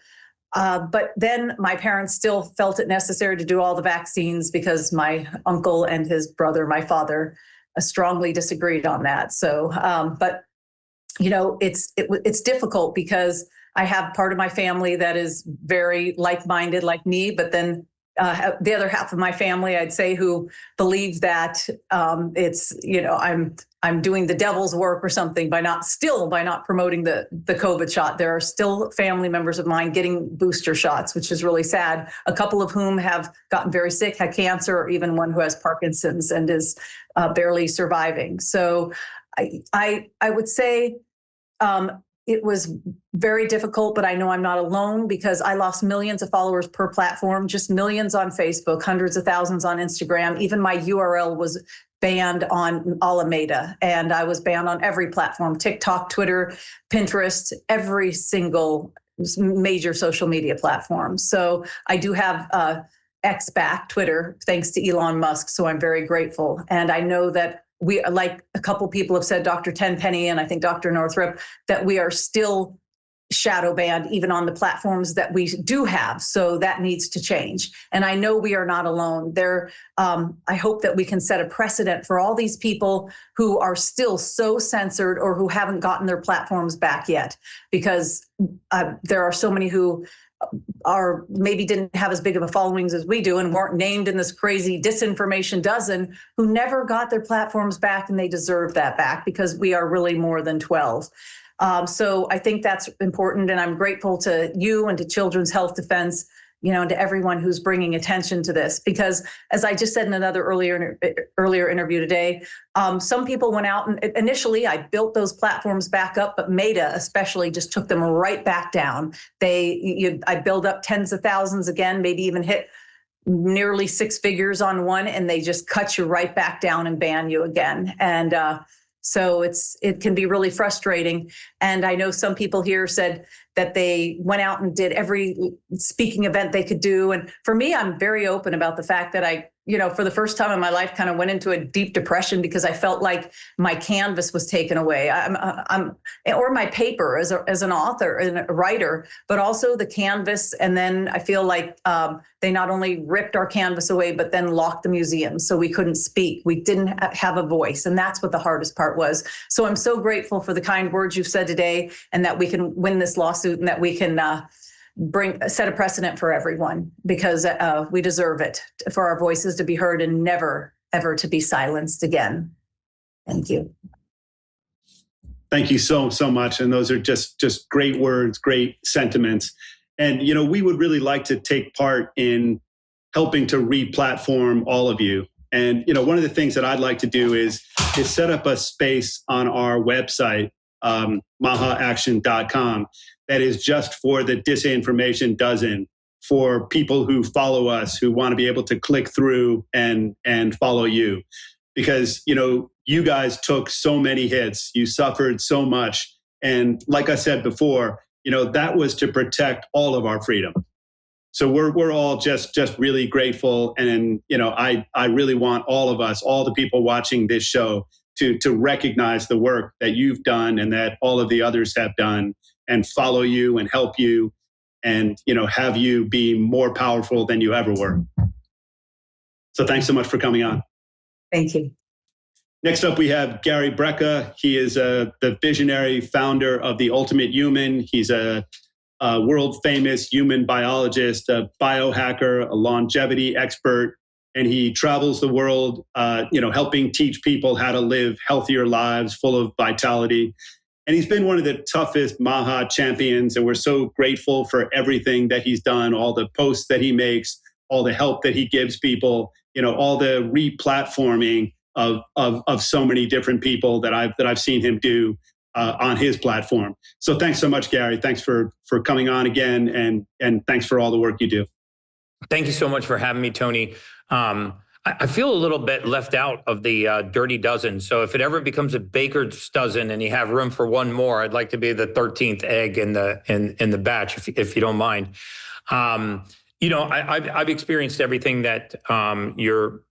but then my parents still felt it necessary to do all the vaccines because my uncle and his brother, my father, strongly disagreed on that. So, it's difficult because I have part of my family that is very like-minded like me, but then the other half of my family, I'd say, who believe that it's, I'm doing the devil's work or something by not promoting the COVID shot. There are still family members of mine getting booster shots, which is really sad. A couple of whom have gotten very sick, had cancer, or even one who has Parkinson's and is barely surviving. So I would say it was very difficult, but I know I'm not alone because I lost millions of followers per platform, just millions on Facebook, hundreds of thousands on Instagram. Even my URL was banned on Alameda, and I was banned on every platform, TikTok, Twitter, Pinterest, every single major social media platform. So I do have X back, Twitter, thanks to Elon Musk. So I'm very grateful. And I know that we, like a couple people have said, Dr. Tenpenny and I think Dr. Northrup, that we are still shadow banned even on the platforms that we do have. So that needs to change. And I know we are not alone. I hope that we can set a precedent for all these people who are still so censored or who haven't gotten their platforms back yet, because there are so many who are maybe didn't have as big of a followings as we do and weren't named in this crazy Disinformation Dozen, who never got their platforms back, and they deserve that back because we are really more than 12. So I think that's important, and I'm grateful to you and to Children's Health Defense, and to everyone who's bringing attention to this, because as I just said in another earlier interview today, some people went out and initially I built those platforms back up, but Meta especially just took them right back down. I build up tens of thousands again, maybe even hit nearly six figures on one, and they just cut you right back down and ban you again. And so it can be really frustrating. And I know some people here said that they went out and did every speaking event they could do. And for me, I'm very open about the fact that I, for the first time in my life, kind of went into a deep depression because I felt like my canvas was taken away. Or my paper as an author and a writer, but also the canvas. And then I feel like they not only ripped our canvas away, but then locked the museum. So we couldn't speak. We didn't have a voice. And that's what the hardest part was. So I'm so grateful for the kind words you've said today, and that we can win this lawsuit, and that we can set a precedent for everyone, because we deserve it, for our voices to be heard and never, ever to be silenced again. Thank you. Thank you so much. And those are just great words, great sentiments. And, we would really like to take part in helping to re-platform all of you. And, one of the things that I'd like to do is set up a space on our website, mahaaction.com, that is just for the Disinformation Dozen, for people who follow us, who want to be able to click through and follow you. Because, you guys took so many hits, you suffered so much. And like I said before, that was to protect all of our freedom. So we're all just really grateful. And, I really want all of us, all the people watching this show, to recognize the work that you've done and that all of the others have done, and follow you and help you, and, have you be more powerful than you ever were. So thanks so much for coming on. Thank you. Next up, we have Gary Brecka. He is the visionary founder of The Ultimate Human. He's a world famous human biologist, a biohacker, a longevity expert, and he travels the world, helping teach people how to live healthier lives full of vitality. And he's been one of the toughest MAHA champions, and we're so grateful for everything that he's done, all the posts that he makes, all the help that he gives people, all the re-platforming of so many different people that I've seen him do on his platform. So thanks so much, Gary. Thanks for coming on again, and thanks for all the work you do. Thank you so much for having me, Tony. I feel a little bit left out of the dirty dozen. So if it ever becomes a baker's dozen and you have room for one more, I'd like to be the 13th egg in the batch, if you don't mind. I've experienced everything that your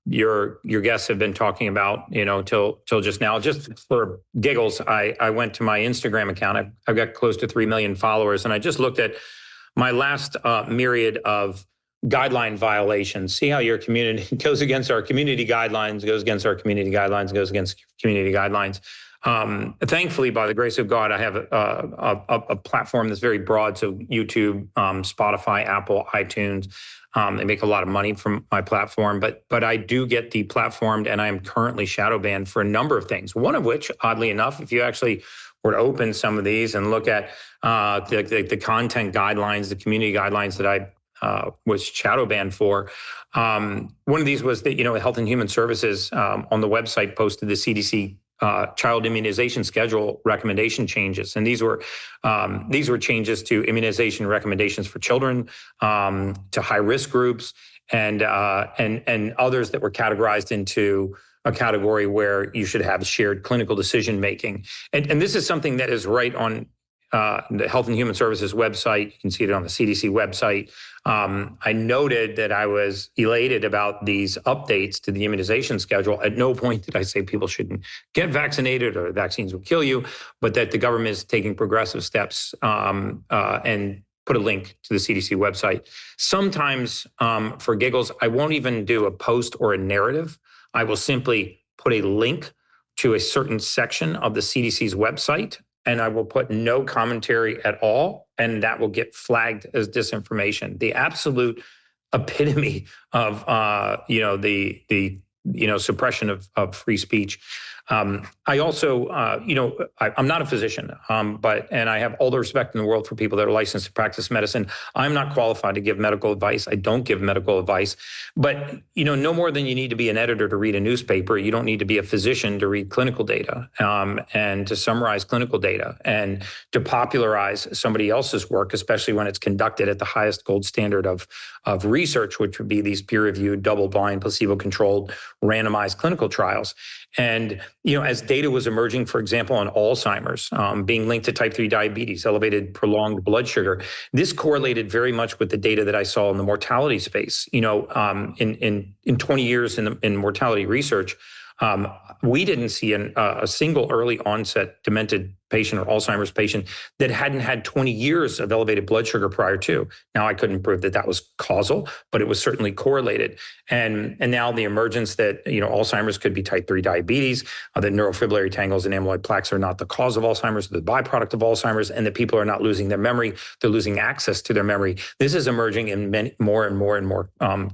guests have been talking about, till just now. Just for giggles, I went to my Instagram account. I've got close to 3 million followers, and I just looked at my last myriad of guideline violations. See how your community goes against our community guidelines, goes against our community guidelines, goes against community guidelines. Thankfully, by the grace of God, I have a platform that's very broad. So YouTube, Spotify, Apple, iTunes, they make a lot of money from my platform, but I do get deplatformed, and I am currently shadow banned for a number of things. One of which, oddly enough, if you actually were to open some of these and look at the content guidelines, the community guidelines that I was shadow banned for. One of these was that, Health and Human Services on the website posted the CDC child immunization schedule recommendation changes. And these were changes to immunization recommendations for children, to high risk groups, and others that were categorized into a category where you should have shared clinical decision making. And this is something that is right on the Health and Human Services website. You can see it on the CDC website. I noted that I was elated about these updates to the immunization schedule. At no point did I say people shouldn't get vaccinated or vaccines will kill you, but that the government is taking progressive steps and put a link to the CDC website. Sometimes, for giggles, I won't even do a post or a narrative. I will simply put a link to a certain section of the CDC's website, and I will put no commentary at all, and that will get flagged as disinformation. The absolute epitome of the suppression of free speech. I also, I'm not a physician, and I have all the respect in the world for people that are licensed to practice medicine. I'm not qualified to give medical advice. I don't give medical advice, but, no more than you need to be an editor to read a newspaper. You don't need to be a physician to read clinical data, and to summarize clinical data and to popularize somebody else's work, especially when it's conducted at the highest gold standard of research, which would be these peer-reviewed, double-blind, placebo-controlled, randomized clinical trials. And, as data was emerging, for example, on Alzheimer's, being linked to type 3 diabetes, elevated prolonged blood sugar, this correlated very much with the data that I saw in the mortality space. In 20 years in mortality research, we didn't see a single early onset demented patient or Alzheimer's patient that hadn't had 20 years of elevated blood sugar prior to. Now, I couldn't prove that was causal, but it was certainly correlated. And now the emergence that, Alzheimer's could be type 3 diabetes, that neurofibrillary tangles and amyloid plaques are not the cause of Alzheimer's, the byproduct of Alzheimer's, and that people are not losing their memory, they're losing access to their memory. This is emerging in more and more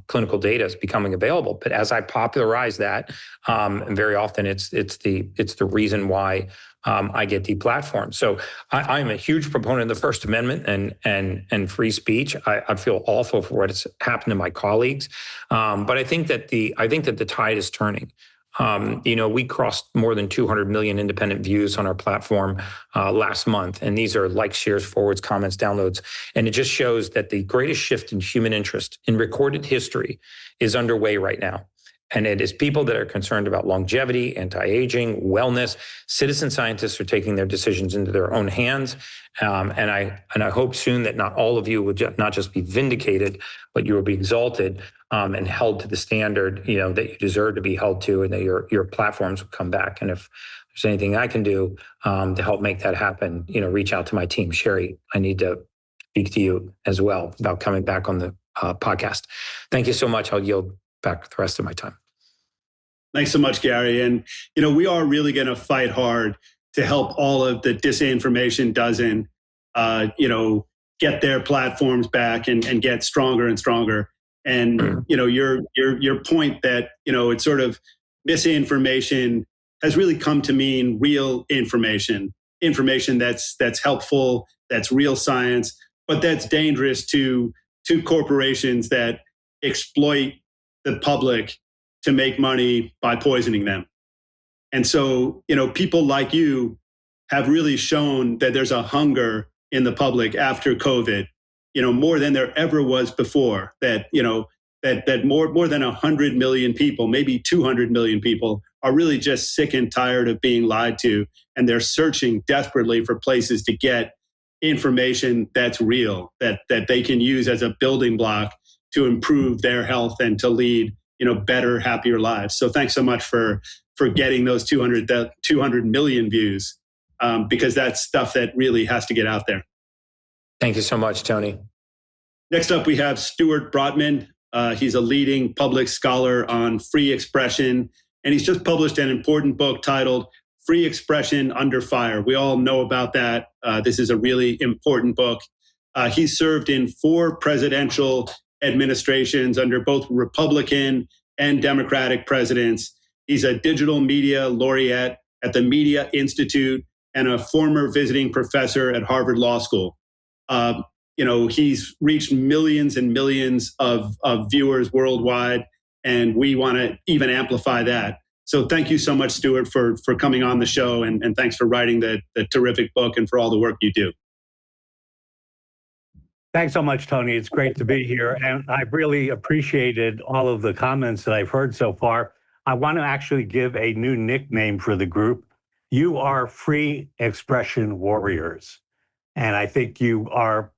clinical data is becoming available. But as I popularize that, and very often it's the reason why I get deplatformed. So I'm a huge proponent of the First Amendment and free speech. I feel awful for what has happened to my colleagues, but I think that the tide is turning. We crossed more than 200 million independent views on our platform last month, and these are likes, shares, forwards, comments, downloads, and it just shows that the greatest shift in human interest in recorded history is underway right now. And it is people that are concerned about longevity, anti-aging, wellness. Citizen scientists are taking their decisions into their own hands. And I hope soon that not all of you will not just be vindicated, but you will be exalted and held to the standard, that you deserve to be held to, and that your platforms will come back. And if there's anything I can do to help make that happen, reach out to my team. Sherri, I need to speak to you as well about coming back on the podcast. Thank you so much. I'll yield back the rest of my time. Thanks so much, Gary. And, we are really going to fight hard to help all of the Disinformation Dozen, get their platforms back and get stronger and stronger. And, your point that, it's sort of misinformation has really come to mean real information that's helpful, that's real science, but that's dangerous to corporations that exploit the public to make money by poisoning them. And so, people like you have really shown that there's a hunger in the public after COVID, more than there ever was before, that more than 100 million people, maybe 200 million people are really just sick and tired of being lied to. And they're searching desperately for places to get information that's real, that they can use as a building block to improve their health and to lead, better, happier lives. So thanks so much for getting those 200 million views, because that's stuff that really has to get out there. Thank you so much, Tony. Next up, we have Stuart Brotman. He's a leading public scholar on free expression, and he's just published an important book titled Free Expression Under Fire. We all know about that. This is a really important book. He served in 4 presidential administrations under both Republican and Democratic presidents. He's a digital media laureate at the Media Institute and a former visiting professor at Harvard Law School. He's reached millions and millions of viewers worldwide, and we want to even amplify that. So thank you so much, Stuart, for coming on the show, and thanks for writing the terrific book and for all the work you do. Thanks so much, Tony. It's great to be here. And I've really appreciated all of the comments that I've heard so far. I want to actually give a new nickname for the group. You are free expression warriors. And I think you are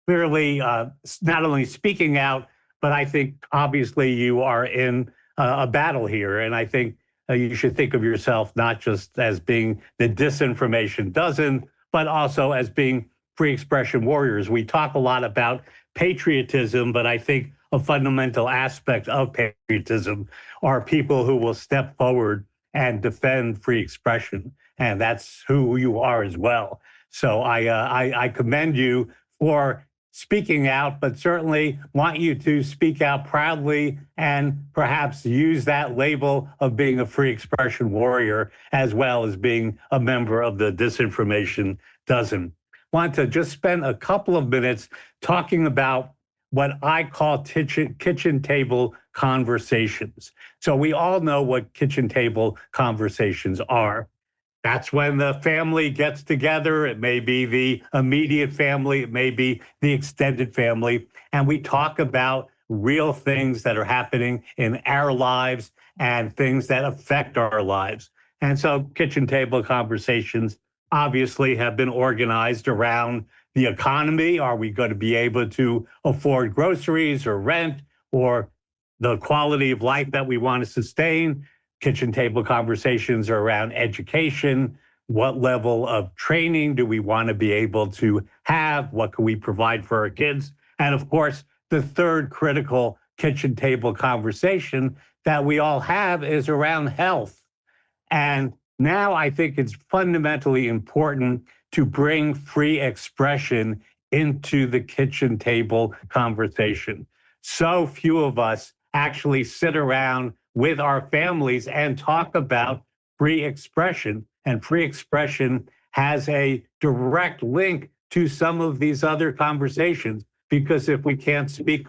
clearly not only speaking out, but I think obviously you are in a battle here. And I think you should think of yourself not just as being the Disinformation Dozen, but also as being free expression warriors. We talk a lot about patriotism, but I think a fundamental aspect of patriotism are people who will step forward and defend free expression. And that's who you are as well. So I commend you for speaking out, but certainly want you to speak out proudly and perhaps use that label of being a free expression warrior as well as being a member of the Disinformation Dozen. Want to just spend a couple of minutes talking about what I call kitchen table conversations. So we all know what kitchen table conversations are. That's when the family gets together. It may be the immediate family, it may be the extended family, and we talk about real things that are happening in our lives and things that affect our lives. And so kitchen table conversations obviously have been organized around the economy. Are we going to be able to afford groceries or rent or the quality of life that we want to sustain? Kitchen table conversations are around education. What level of training do we want to be able to have? What can we provide for our kids? And of course, the third critical kitchen table conversation that we all have is around health. And now I think it's fundamentally important to bring free expression into the kitchen table conversation. So few of us actually sit around with our families and talk about free expression. And free expression has a direct link to some of these other conversations, because if we can't speak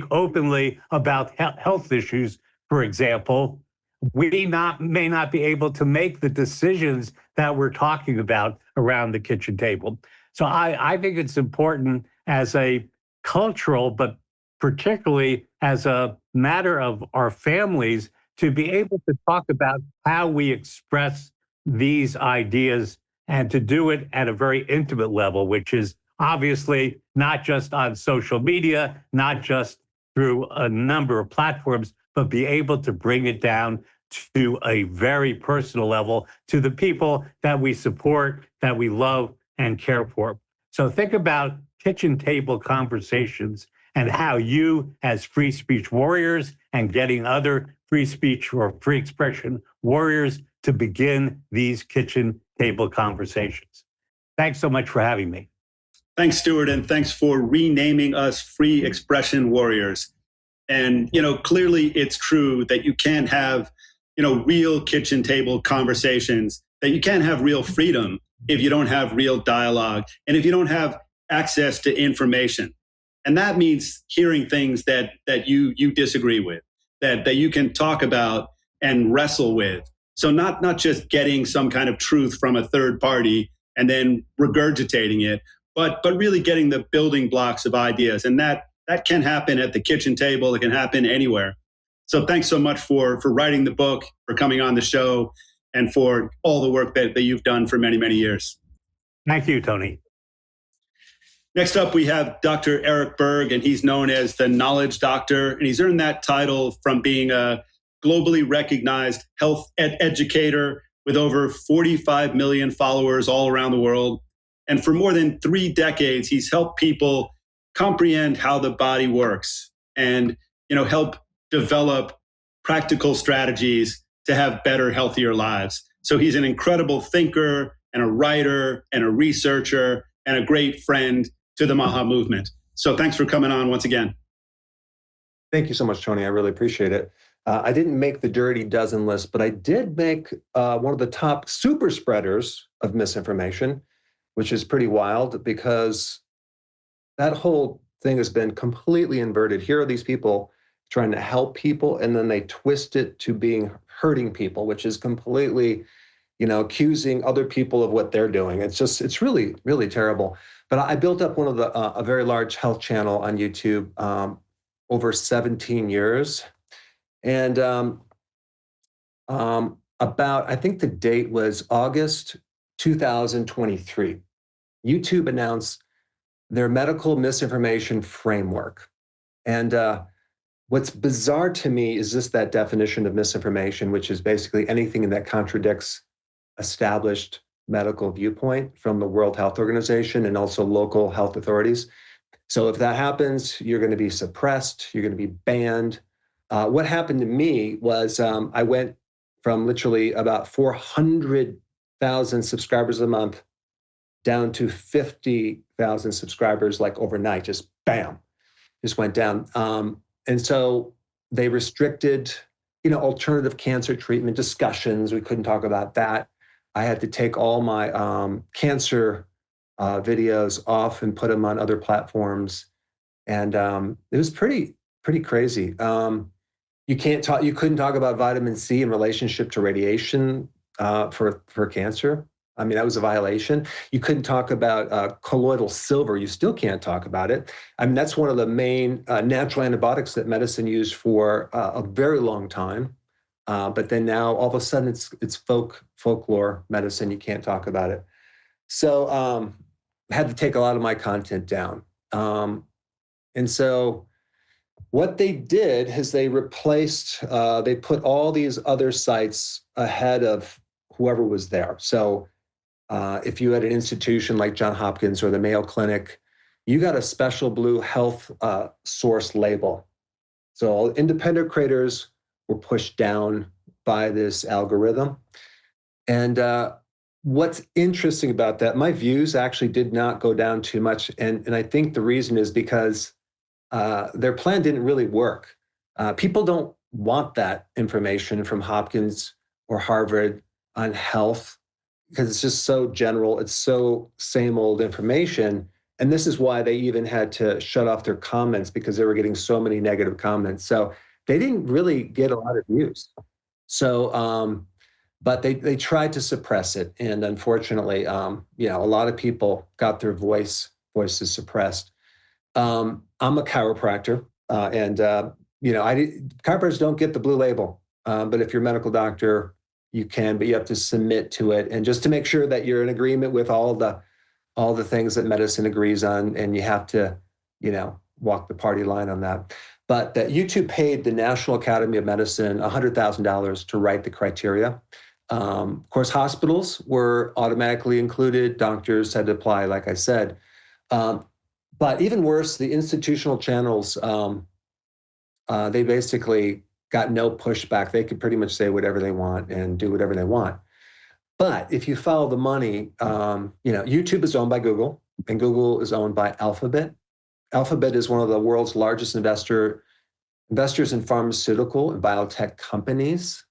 openly about health issues, for example, we may not be able to make the decisions that we're talking about around the kitchen table. So I think it's important as a cultural, but particularly as a matter of our families, to be able to talk about how we express these ideas and to do it at a very intimate level, which is obviously not just on social media, not just through a number of platforms, but be able to bring it down to a very personal level to the people that we support, that we love and care for. So think about kitchen table conversations and how you, as free speech warriors and getting other free speech or free expression warriors, to begin these kitchen table conversations. Thanks so much for having me. Thanks, Stuart, and thanks for renaming us free expression warriors. And, clearly it's true that you can't have, real kitchen table conversations, that you can't have real freedom if you don't have real dialogue and if you don't have access to information. And that means hearing things that you disagree with, that you can talk about and wrestle with. So not just getting some kind of truth from a third party and then regurgitating it, but really getting the building blocks of ideas. And that can happen at the kitchen table. It can happen anywhere. So thanks so much for writing the book, for coming on the show, and for all the work that you've done for many, many years. Thank you, Tony. Next up, we have Dr. Eric Berg, and he's known as the Knowledge Doctor. And he's earned that title from being a globally recognized health educator with over 45 million followers all around the world. And for more than 3 decades, he's helped people comprehend how the body works and, help develop practical strategies to have better, healthier lives. So he's an incredible thinker and a writer and a researcher and a great friend to the MAHA movement. So thanks for coming on once again. Thank you so much, Tony. I really appreciate it. I didn't make the dirty dozen list, but I did make one of the top super spreaders of misinformation, which is pretty wild because that whole thing has been completely inverted. Here are these people trying to help people, and then they twist it to being hurting people, which is completely, accusing other people of what they're doing. It's really, really terrible. But I built up one of a very large health channel on YouTube over 17 years. And I think the date was August 2023. YouTube announced their medical misinformation framework. And what's bizarre to me is just that definition of misinformation, which is basically anything that contradicts established medical viewpoint from the World Health Organization and also local health authorities. So if that happens, you're going to be suppressed, you're going to be banned. What happened to me was I went from literally about 400,000 subscribers a month down to 50,000 subscribers like overnight, just bam, just went down. And so they restricted, alternative cancer treatment discussions. We couldn't talk about that. I had to take all my cancer videos off and put them on other platforms. And it was pretty crazy. You couldn't talk about vitamin C in relationship to radiation for cancer. I mean, that was a violation. You couldn't talk about colloidal silver. You still can't talk about it. I mean, that's one of the main natural antibiotics that medicine used for a very long time. But then now all of a sudden it's folklore medicine. You can't talk about it. So I had to take a lot of my content down. And so what they did is they put all these other sites ahead of whoever was there. So if you had an institution like Johns Hopkins or the Mayo Clinic, you got a special blue health source label. So independent creators were pushed down by this algorithm. And what's interesting about that, my views actually did not go down too much. And I think the reason is because their plan didn't really work. People don't want that information from Hopkins or Harvard on health because it's just so general. It's so same old information. And this is why they even had to shut off their comments because they were getting so many negative comments. So they didn't really get a lot of views. So, but they tried to suppress it. And unfortunately, a lot of people got their voices suppressed. I'm a chiropractor, and chiropractors don't get the blue label. But if you're a medical doctor, you can, but you have to submit to it, and just to make sure that you're in agreement with all the things that medicine agrees on, and you have to, walk the party line on that. But that YouTube paid the National Academy of Medicine $100,000 to write the criteria. Of course, hospitals were automatically included. Doctors had to apply, like I said. But even worse, the institutional channels, they basically got no pushback. They could pretty much say whatever they want and do whatever they want. But if you follow the money, YouTube is owned by Google, and Google is owned by Alphabet. Alphabet is one of the world's largest investors in pharmaceutical and biotech companies.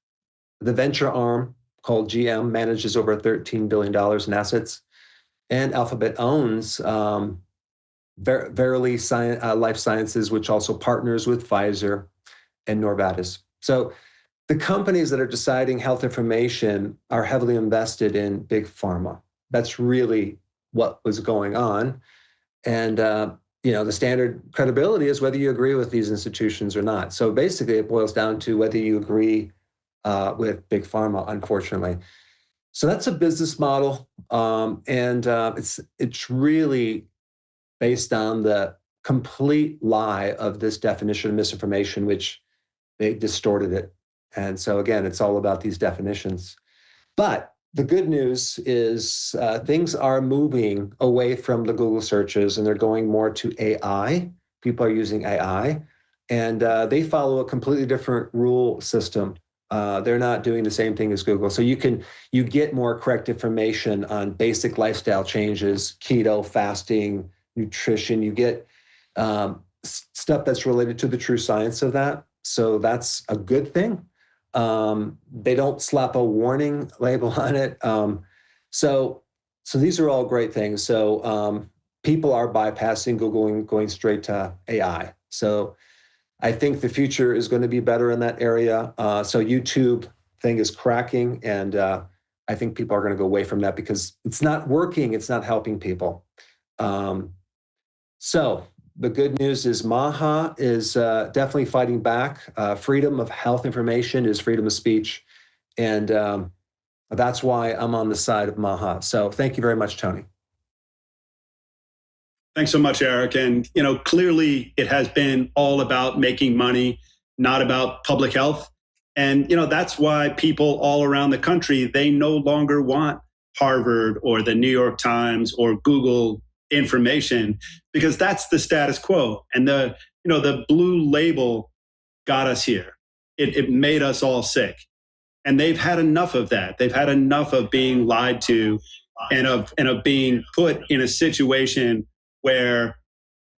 The venture arm called GM manages over $13 billion in assets. And Alphabet owns Verily Life Sciences, which also partners with Pfizer and Novartis. So the companies that are deciding health information are heavily invested in big pharma. That's really what was going on. And, the standard credibility is whether you agree with these institutions or not. So basically it boils down to whether you agree with big pharma, unfortunately. So that's a business model. And it's really based on the complete lie of this definition of misinformation, which they distorted it. And so again, it's all about these definitions. But the good news is things are moving away from the Google searches, and they're going more to AI. People are using AI, and they follow a completely different rule system They're not doing the same thing as Google. So you get more correct information on basic lifestyle changes, keto, fasting, nutrition. You get stuff that's related to the true science of that. So that's a good thing. They don't slap a warning label on it. So these are all great things. So people are bypassing Google and going straight to AI. So I think the future is going to be better in that area. So YouTube thing is cracking, and I think people are going to go away from that because it's not working. It's not helping people. So the good news is MAHA is definitely fighting back. Freedom of health information is freedom of speech, and that's why I'm on the side of MAHA. So thank you very much, Tony. Thanks so much, Eric. And, clearly it has been all about making money, not about public health. And, that's why people all around the country, they no longer want Harvard or the New York Times or Google information, because that's the status quo. And the blue label got us here. It made us all sick. And they've had enough of that. They've had enough of being lied to and of being put in a situation where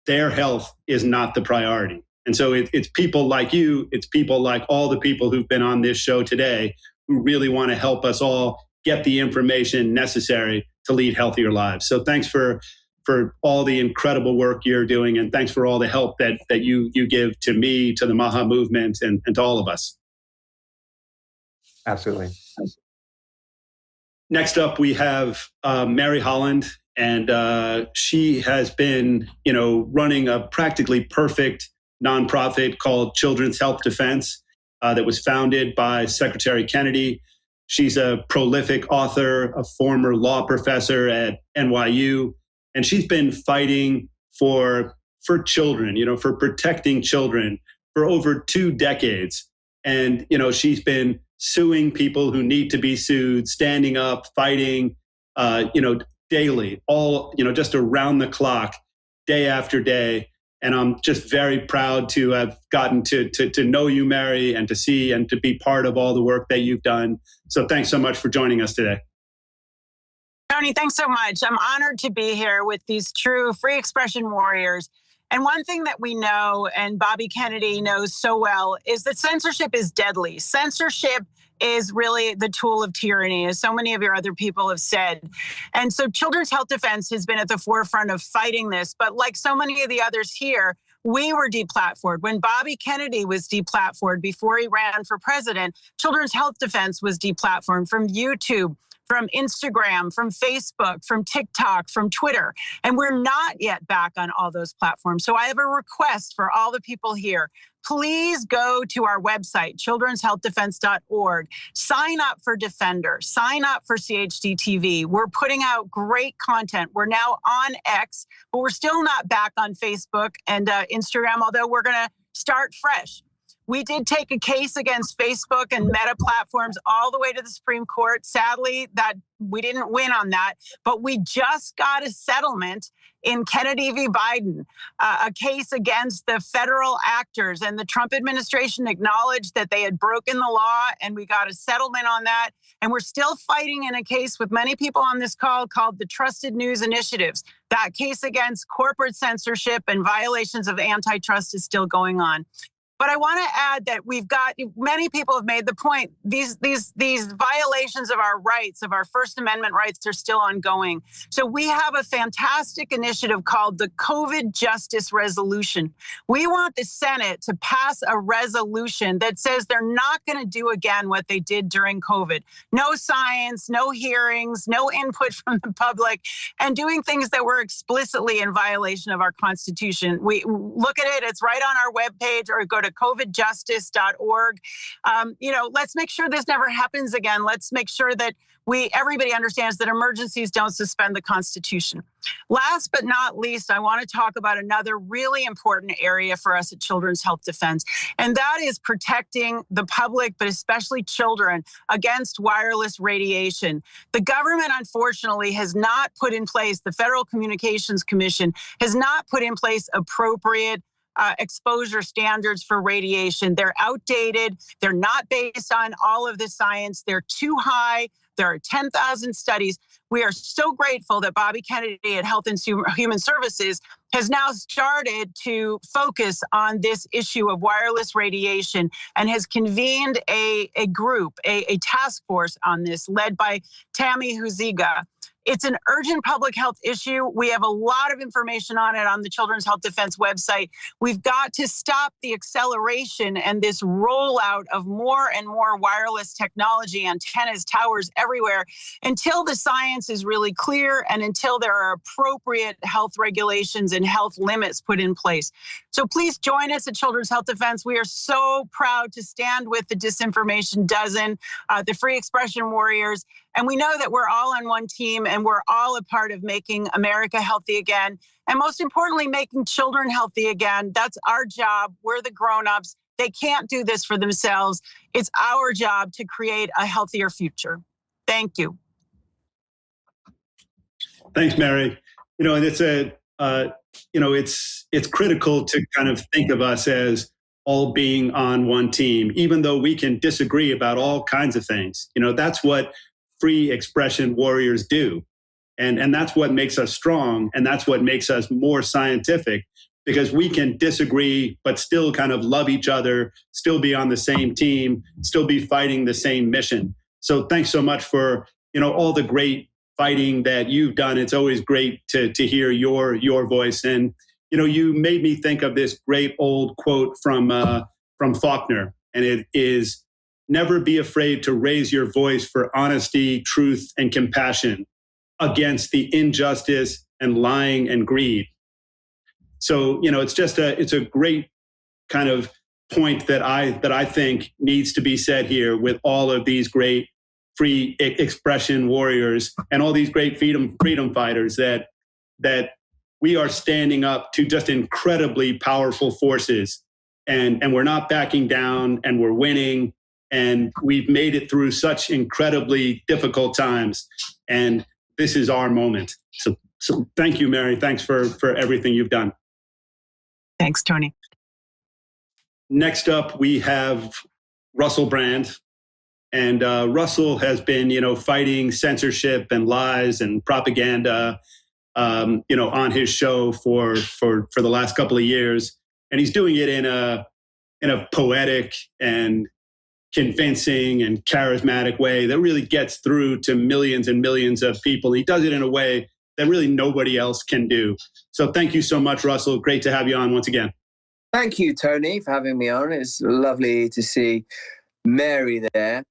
their health is not the priority. And so it's people like you, it's people like all the people who've been on this show today who really want to help us all get the information necessary to lead healthier lives. So thanks for all the incredible work you're doing, and thanks for all the help that you give to me, to the MAHA movement, and to all of us. Absolutely. Next up, we have Mary Holland. And she has been, running a practically perfect nonprofit called Children's Health Defense that was founded by Secretary Kennedy. She's a prolific author, a former law professor at NYU, and she's been fighting for children, for protecting children for over 2 decades. And, she's been suing people who need to be sued, standing up, fighting, daily, all, just around the clock, day after day. And I'm just very proud to have gotten to know you, Mary, and to see and to be part of all the work that you've done. So thanks so much for joining us today. Tony, thanks so much. I'm honored to be here with these true free expression warriors. And one thing that we know, and Bobby Kennedy knows so well, is that censorship is deadly. Censorship is really the tool of tyranny, as so many of your other people have said. And so Children's Health Defense has been at the forefront of fighting this. But like so many of the others here, we were deplatformed. When Bobby Kennedy was deplatformed before he ran for president, Children's Health Defense was deplatformed from YouTube, from Instagram, from Facebook, from TikTok, from Twitter. And we're not yet back on all those platforms. So I have a request for all the people here. Please go to our website, children'shealthdefense.org. Sign up for Defender. Sign up for CHD TV. We're putting out great content. We're now on X, but we're still not back on Facebook and Instagram, although we're going to start fresh. We did take a case against Facebook and Meta platforms all the way to the Supreme Court. Sadly, that we didn't win on that, but we just got a settlement in Kennedy v. Biden, a case against the federal actors, and the Trump administration acknowledged that they had broken the law, and we got a settlement on that. And we're still fighting in a case with many people on this call called the Trusted News Initiatives. That case against corporate censorship and violations of antitrust is still going on. But I want to add that we've got, many people have made the point, these violations of our rights, of our First Amendment rights, are still ongoing. So we have a fantastic initiative called the COVID Justice Resolution. We want the Senate to pass a resolution that says they're not going to do again what they did during COVID. No science, no hearings, no input from the public, and doing things that were explicitly in violation of our Constitution. We look at it, it's right on our webpage, or go to covidjustice.org. Let's make sure this never happens again. Let's make sure that everybody understands that emergencies don't suspend the Constitution. Last but not least, I want to talk about another really important area for us at Children's Health Defense, and that is protecting the public, but especially children, against wireless radiation. The government, unfortunately, has not put in place, the Federal Communications Commission has not put in place appropriate exposure standards for radiation. They're outdated. They're not based on all of the science. They're too high. There are 10,000 studies. We are so grateful that Bobby Kennedy at Health and Human Services has now started to focus on this issue of wireless radiation and has convened a group, a task force on this led by Tammy Huziga. It's an urgent public health issue. We have a lot of information on it on the Children's Health Defense website. We've got to stop the acceleration and this rollout of more and more wireless technology, antennas, towers everywhere, until the science is really clear and until there are appropriate health regulations and health limits put in place. So please join us at Children's Health Defense. We are so proud to stand with the Disinformation Dozen, the Free Expression Warriors, and we know that we're all on one team and we're all a part of making America healthy again. And most importantly, making children healthy again. That's our job. We're the grown-ups. They can't do this for themselves. It's our job to create a healthier future. Thank you. Thanks, Mary. You know, and it's it's critical to kind of think of us as all being on one team, even though we can disagree about all kinds of things. You know, that's what free expression warriors do. And that's what makes us strong. And that's what makes us more scientific, because we can disagree, but still kind of love each other, still be on the same team, still be fighting the same mission. So thanks so much for, all the great fighting that you've done. It's always great to hear your voice. And, you made me think of this great old quote from Faulkner, and it is, "Never be afraid to raise your voice for honesty, truth, and compassion against the injustice and lying and greed." So, it's a great kind of point that I think needs to be said here with all of these great free expression warriors and all these great freedom fighters, that we are standing up to just incredibly powerful forces, and we're not backing down, and we're winning. And we've made it through such incredibly difficult times. And this is our moment. So thank you, Mary. Thanks for everything you've done. Thanks, Tony. Next up, we have Russell Brand. And Russell has been, fighting censorship and lies and propaganda, on his show for the last couple of years. And he's doing it in a poetic and convincing and charismatic way that really gets through to millions and millions of people. He does it in a way that really nobody else can do. So thank you so much, Russell. Great to have you on once again. Thank you, Tony, for having me on. It's lovely to see Mary there.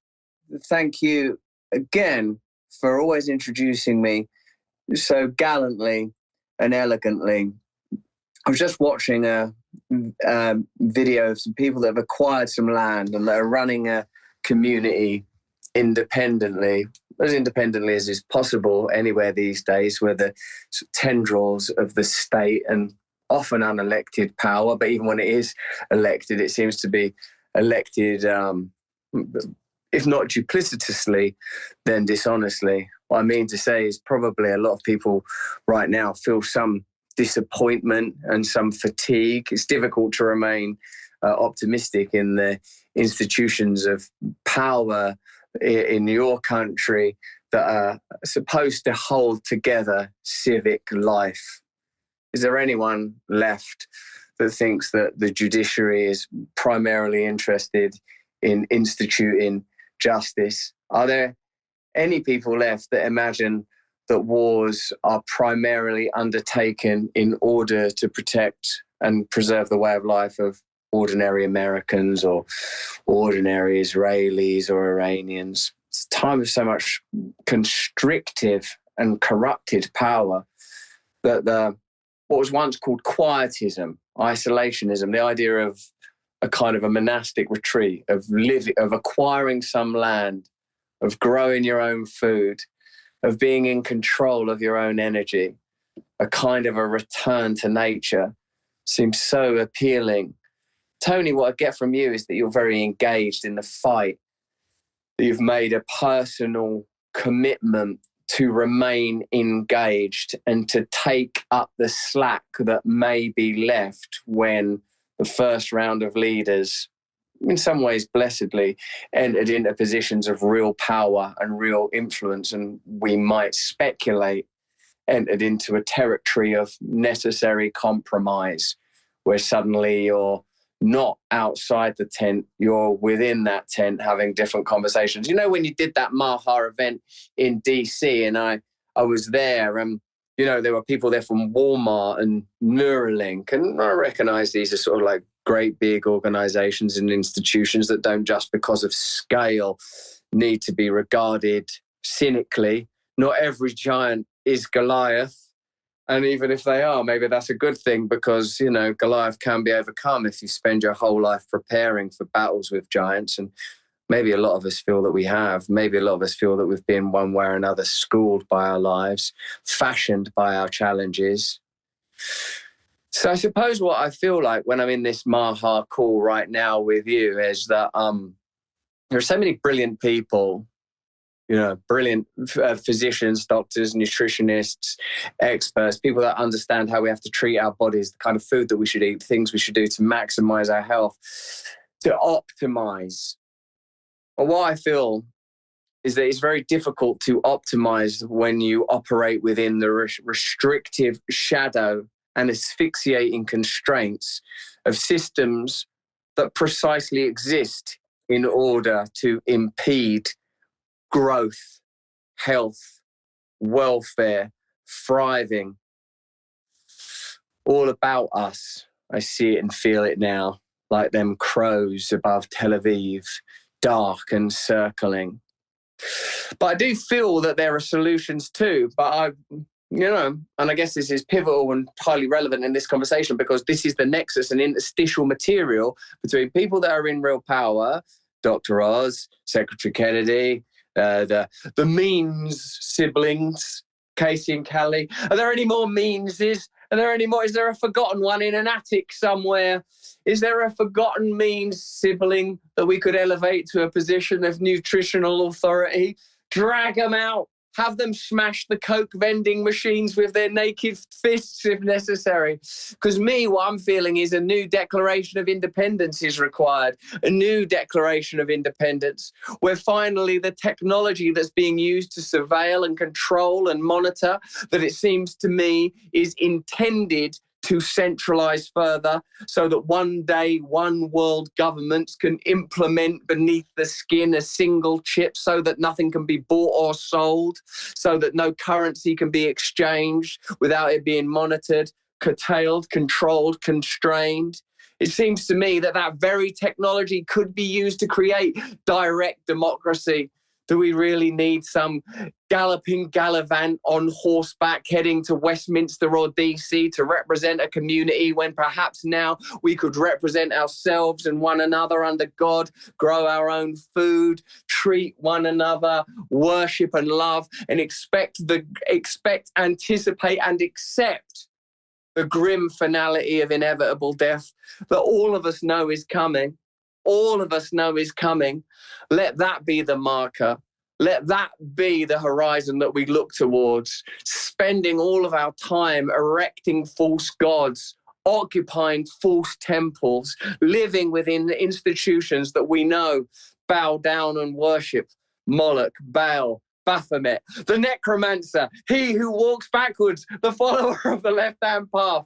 Thank you again for always introducing me so gallantly and elegantly. I was just watching a video of some people that have acquired some land and that are running a community independently as is possible anywhere these days, where the tendrils of the state and often unelected power, but even when it is elected, it seems to be elected, if not duplicitously, then dishonestly. What I mean to say is probably a lot of people right now feel some disappointment and some fatigue. It's difficult to remain optimistic in the institutions of power in your country that are supposed to hold together civic life. Is there anyone left that thinks that the judiciary is primarily interested in instituting justice? Are there any people left that imagine that wars are primarily undertaken in order to protect and preserve the way of life of ordinary Americans or ordinary Israelis or Iranians? It's a time of so much constrictive and corrupted power that what was once called quietism, isolationism, the idea of a kind of a monastic retreat, of acquiring some land, of growing your own food, of being in control of your own energy, a kind of a return to nature, seems so appealing. Tony, what I get from you is that you're very engaged in the fight, that you've made a personal commitment to remain engaged and to take up the slack that may be left when the first round of leaders, in some ways blessedly, entered into positions of real power and real influence, and we might speculate entered into a territory of necessary compromise, where suddenly you're not outside the tent, you're within that tent having different conversations. You know, when you did that MAHA event in DC, and I was there, and you know, there were people there from Walmart and Neuralink, and I recognize these are sort of like great big organizations and institutions that don't, just because of scale, need to be regarded cynically. Not every giant is Goliath. And even if they are, maybe that's a good thing, because, you know, Goliath can be overcome if you spend your whole life preparing for battles with giants. And maybe a lot of us feel that we have. Maybe a lot of us feel that we've been one way or another schooled by our lives, fashioned by our challenges. So I suppose what I feel like when I'm in this MAHA call right now with you is that there are so many brilliant people, you know, brilliant physicians, doctors, nutritionists, experts, people that understand how we have to treat our bodies, the kind of food that we should eat, things we should do to maximize our health, to optimize. But what I feel is that it's very difficult to optimize when you operate within the restrictive shadow and asphyxiating constraints of systems that precisely exist in order to impede growth, health, welfare, thriving, all about us. I see it and feel it now, like them crows above Tel Aviv, dark and circling. But I do feel that there are solutions too, but you know, and I guess this is pivotal and highly relevant in this conversation, because this is the nexus and interstitial material between people that are in real power, Dr. Oz, Secretary Kennedy, the Means siblings, Casey and Callie. Are there any more Meanses? Are there any more? Is there a forgotten one in an attic somewhere? Is there a forgotten Means sibling that we could elevate to a position of nutritional authority? Drag them out. Have them smash the Coke vending machines with their naked fists if necessary. Because what I'm feeling is a new declaration of independence is required. A new declaration of independence, where finally the technology that's being used to surveil and control and monitor, that it seems to me is intended to centralize further, so that one day one world governments can implement beneath the skin a single chip, so that nothing can be bought or sold, so that no currency can be exchanged without it being monitored, curtailed, controlled, constrained. It seems to me that that very technology could be used to create direct democracy. Do we really need some galloping gallivant on horseback heading to Westminster or DC to represent a community, when perhaps now we could represent ourselves and one another under God, grow our own food, treat one another, worship and love, and expect, anticipate and accept the grim finality of inevitable death that all of us know is coming. All of us know is coming. Let that be the marker. Let that be the horizon that we look towards, spending all of our time erecting false gods, occupying false temples, living within the institutions that we know bow down and worship Moloch, Baal, Baphomet, the necromancer, he who walks backwards, the follower of the left-hand path.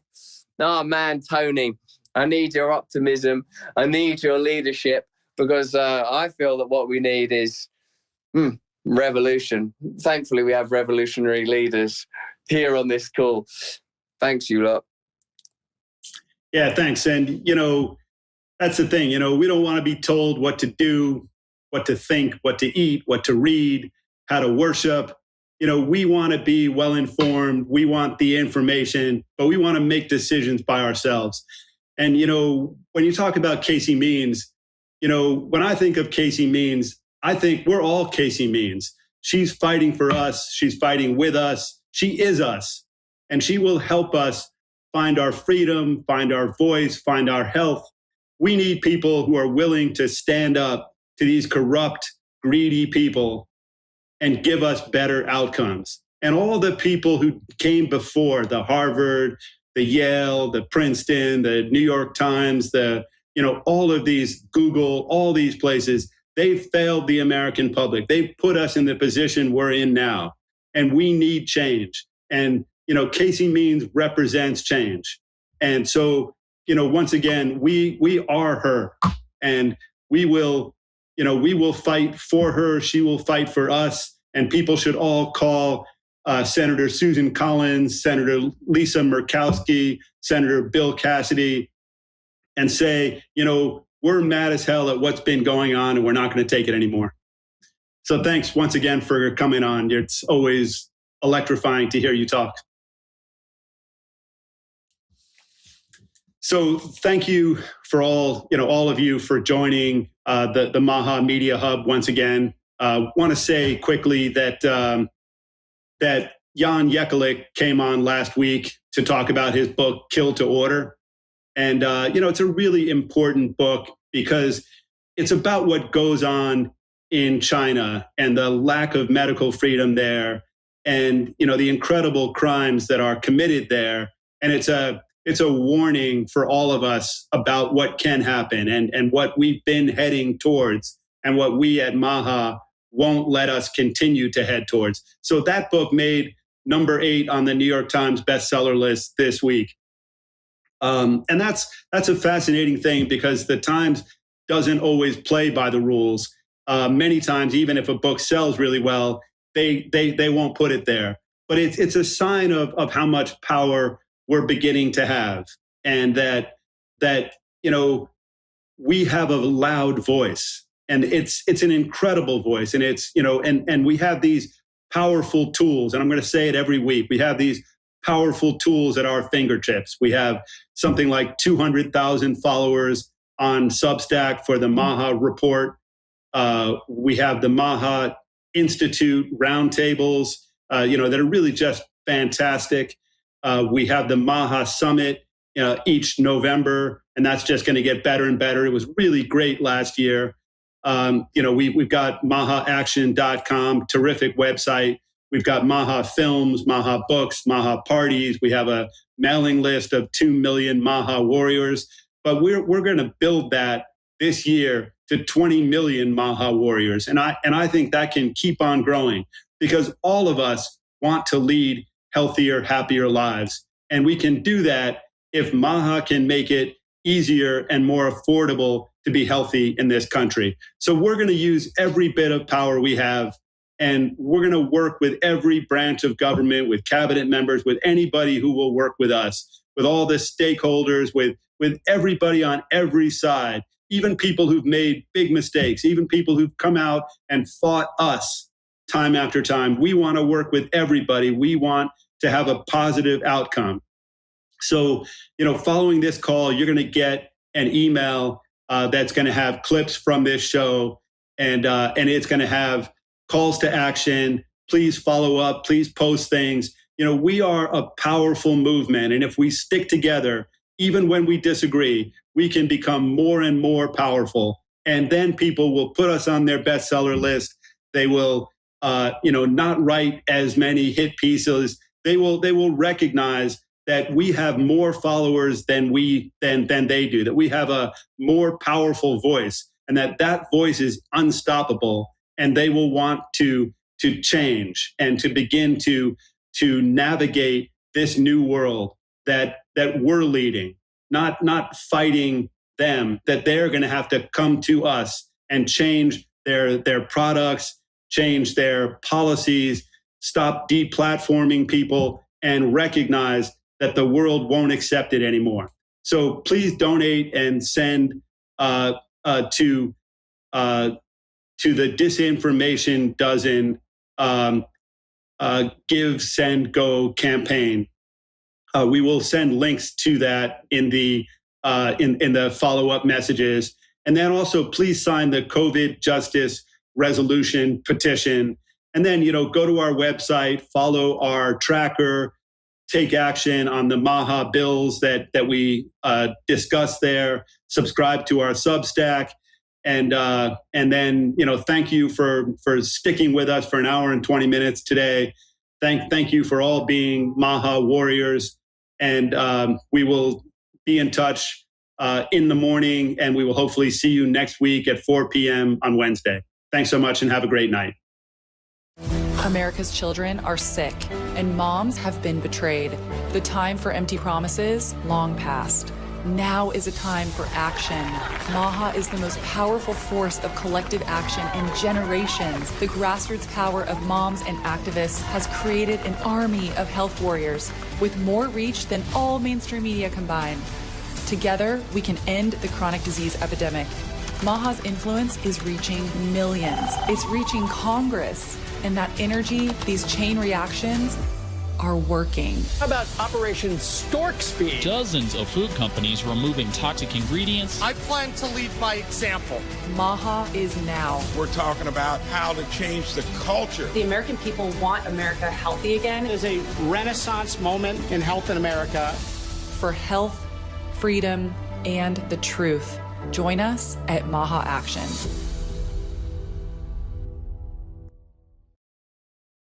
Oh man, Tony, I need your optimism. I need your leadership, because I feel that what we need is revolution. Thankfully, we have revolutionary leaders here on this call. Thanks, you lot. Yeah, thanks. And, you know, that's the thing. You know, we don't want to be told what to do, what to think, what to eat, what to read, how to worship. You know, we want to be well-informed. We want the information, but we want to make decisions by ourselves. And, you know, when you talk about Casey Means, you know, when I think of Casey Means, I think we're all Casey Means. She's fighting for us. She's fighting with us. She is us. And she will help us find our freedom, find our voice, find our health. We need people who are willing to stand up to these corrupt, greedy people and give us better outcomes. And all the people who came before, the Harvard, the Yale, the Princeton, the New York Times, all of these, Google, all these places, they've failed the American public. They've put us in the position we're in now, and we need change. And, Casey Means represents change. And so, once again, we are her, and we will fight for her. She will fight for us, and people should all call Senator Susan Collins, Senator Lisa Murkowski, Senator Bill Cassidy, and say, we're mad as hell at what's been going on, and we're not going to take it anymore. So thanks once again for coming on. It's always electrifying to hear you talk. So thank you for all of you for joining the MAHA Media Hub once again. Want to say quickly that Jan Jekielek came on last week to talk about his book, Kill to Order. And, it's a really important book because it's about what goes on in China and the lack of medical freedom there and, the incredible crimes that are committed there. And it's a warning for all of us about what can happen and what we've been heading towards and what we at MAHA won't let us continue to head towards. So that book made number 8 on the New York Times bestseller list this week. And that's a fascinating thing because the Times doesn't always play by the rules. Many times, even if a book sells really well, they won't put it there. But it's a sign of how much power we're beginning to have, and that we have a loud voice, and it's an incredible voice, and it's and we have these powerful tools, and I'm going to say it every week. We have these powerful tools at our fingertips. We have something like 200,000 followers on Substack for the MAHA Report. We have the MAHA Institute roundtables, that are really just fantastic. We have the MAHA Summit each November, and that's just going to get better and better. It was really great last year. We've got MAHAaction.com, terrific website. We've got MAHA Films, MAHA Books, MAHA Parties. We have a mailing list of 2 million MAHA warriors. But we're going to build that this year to 20 million MAHA warriors. And I think that can keep on growing because all of us want to lead healthier, happier lives. And we can do that if MAHA can make it easier and more affordable to be healthy in this country. So we're going to use every bit of power we have, and we're going to work with every branch of government, with cabinet members, with anybody who will work with us, with all the stakeholders, with everybody on every side, even people who've made big mistakes, even people who've come out and fought us time after time. We want to work with everybody. We want to have a positive outcome. So, following this call, you're going to get an email that's going to have clips from this show, and it's going to have calls to action. Please follow up. Please post things. We are a powerful movement, and if we stick together, even when we disagree, we can become more and more powerful. And then people will put us on their bestseller list. They will, not write as many hit pieces. They will recognize that we have more followers than they do, that we have a more powerful voice, and that voice is unstoppable. And they will want to change and to begin to navigate this new world that we're leading, not fighting them, that they're going to have to come to us and change their products, change their policies, stop deplatforming people, and recognize that the world won't accept it anymore. So please donate and send to the Disinformation Dozen Give, Send, Go campaign. We will send links to that in the follow-up messages. And then also please sign the COVID Justice Resolution petition. And then, go to our website, follow our tracker, take action on the MAHA bills that we discuss there, subscribe to our Substack. And then, thank you for sticking with us for an hour and 20 minutes today. Thank you for all being MAHA warriors. And we will be in touch in the morning, and we will hopefully see you next week at 4 p.m. on Wednesday. Thanks so much and have a great night. America's children are sick, and moms have been betrayed. The time for empty promises, long past. Now is a time for action. MAHA is the most powerful force of collective action in generations. The grassroots power of moms and activists has created an army of health warriors with more reach than all mainstream media combined. Together, we can end the chronic disease epidemic. MAHA's influence is reaching millions. It's reaching Congress. And that energy, these chain reactions, are working. How about Operation Stork Speed? Dozens of food companies removing toxic ingredients. I plan to lead by example. MAHA is now. We're talking about how to change the culture. The American people want America healthy again. It is a renaissance moment in health in America. For health, freedom, and the truth. Join us at MAHA Action.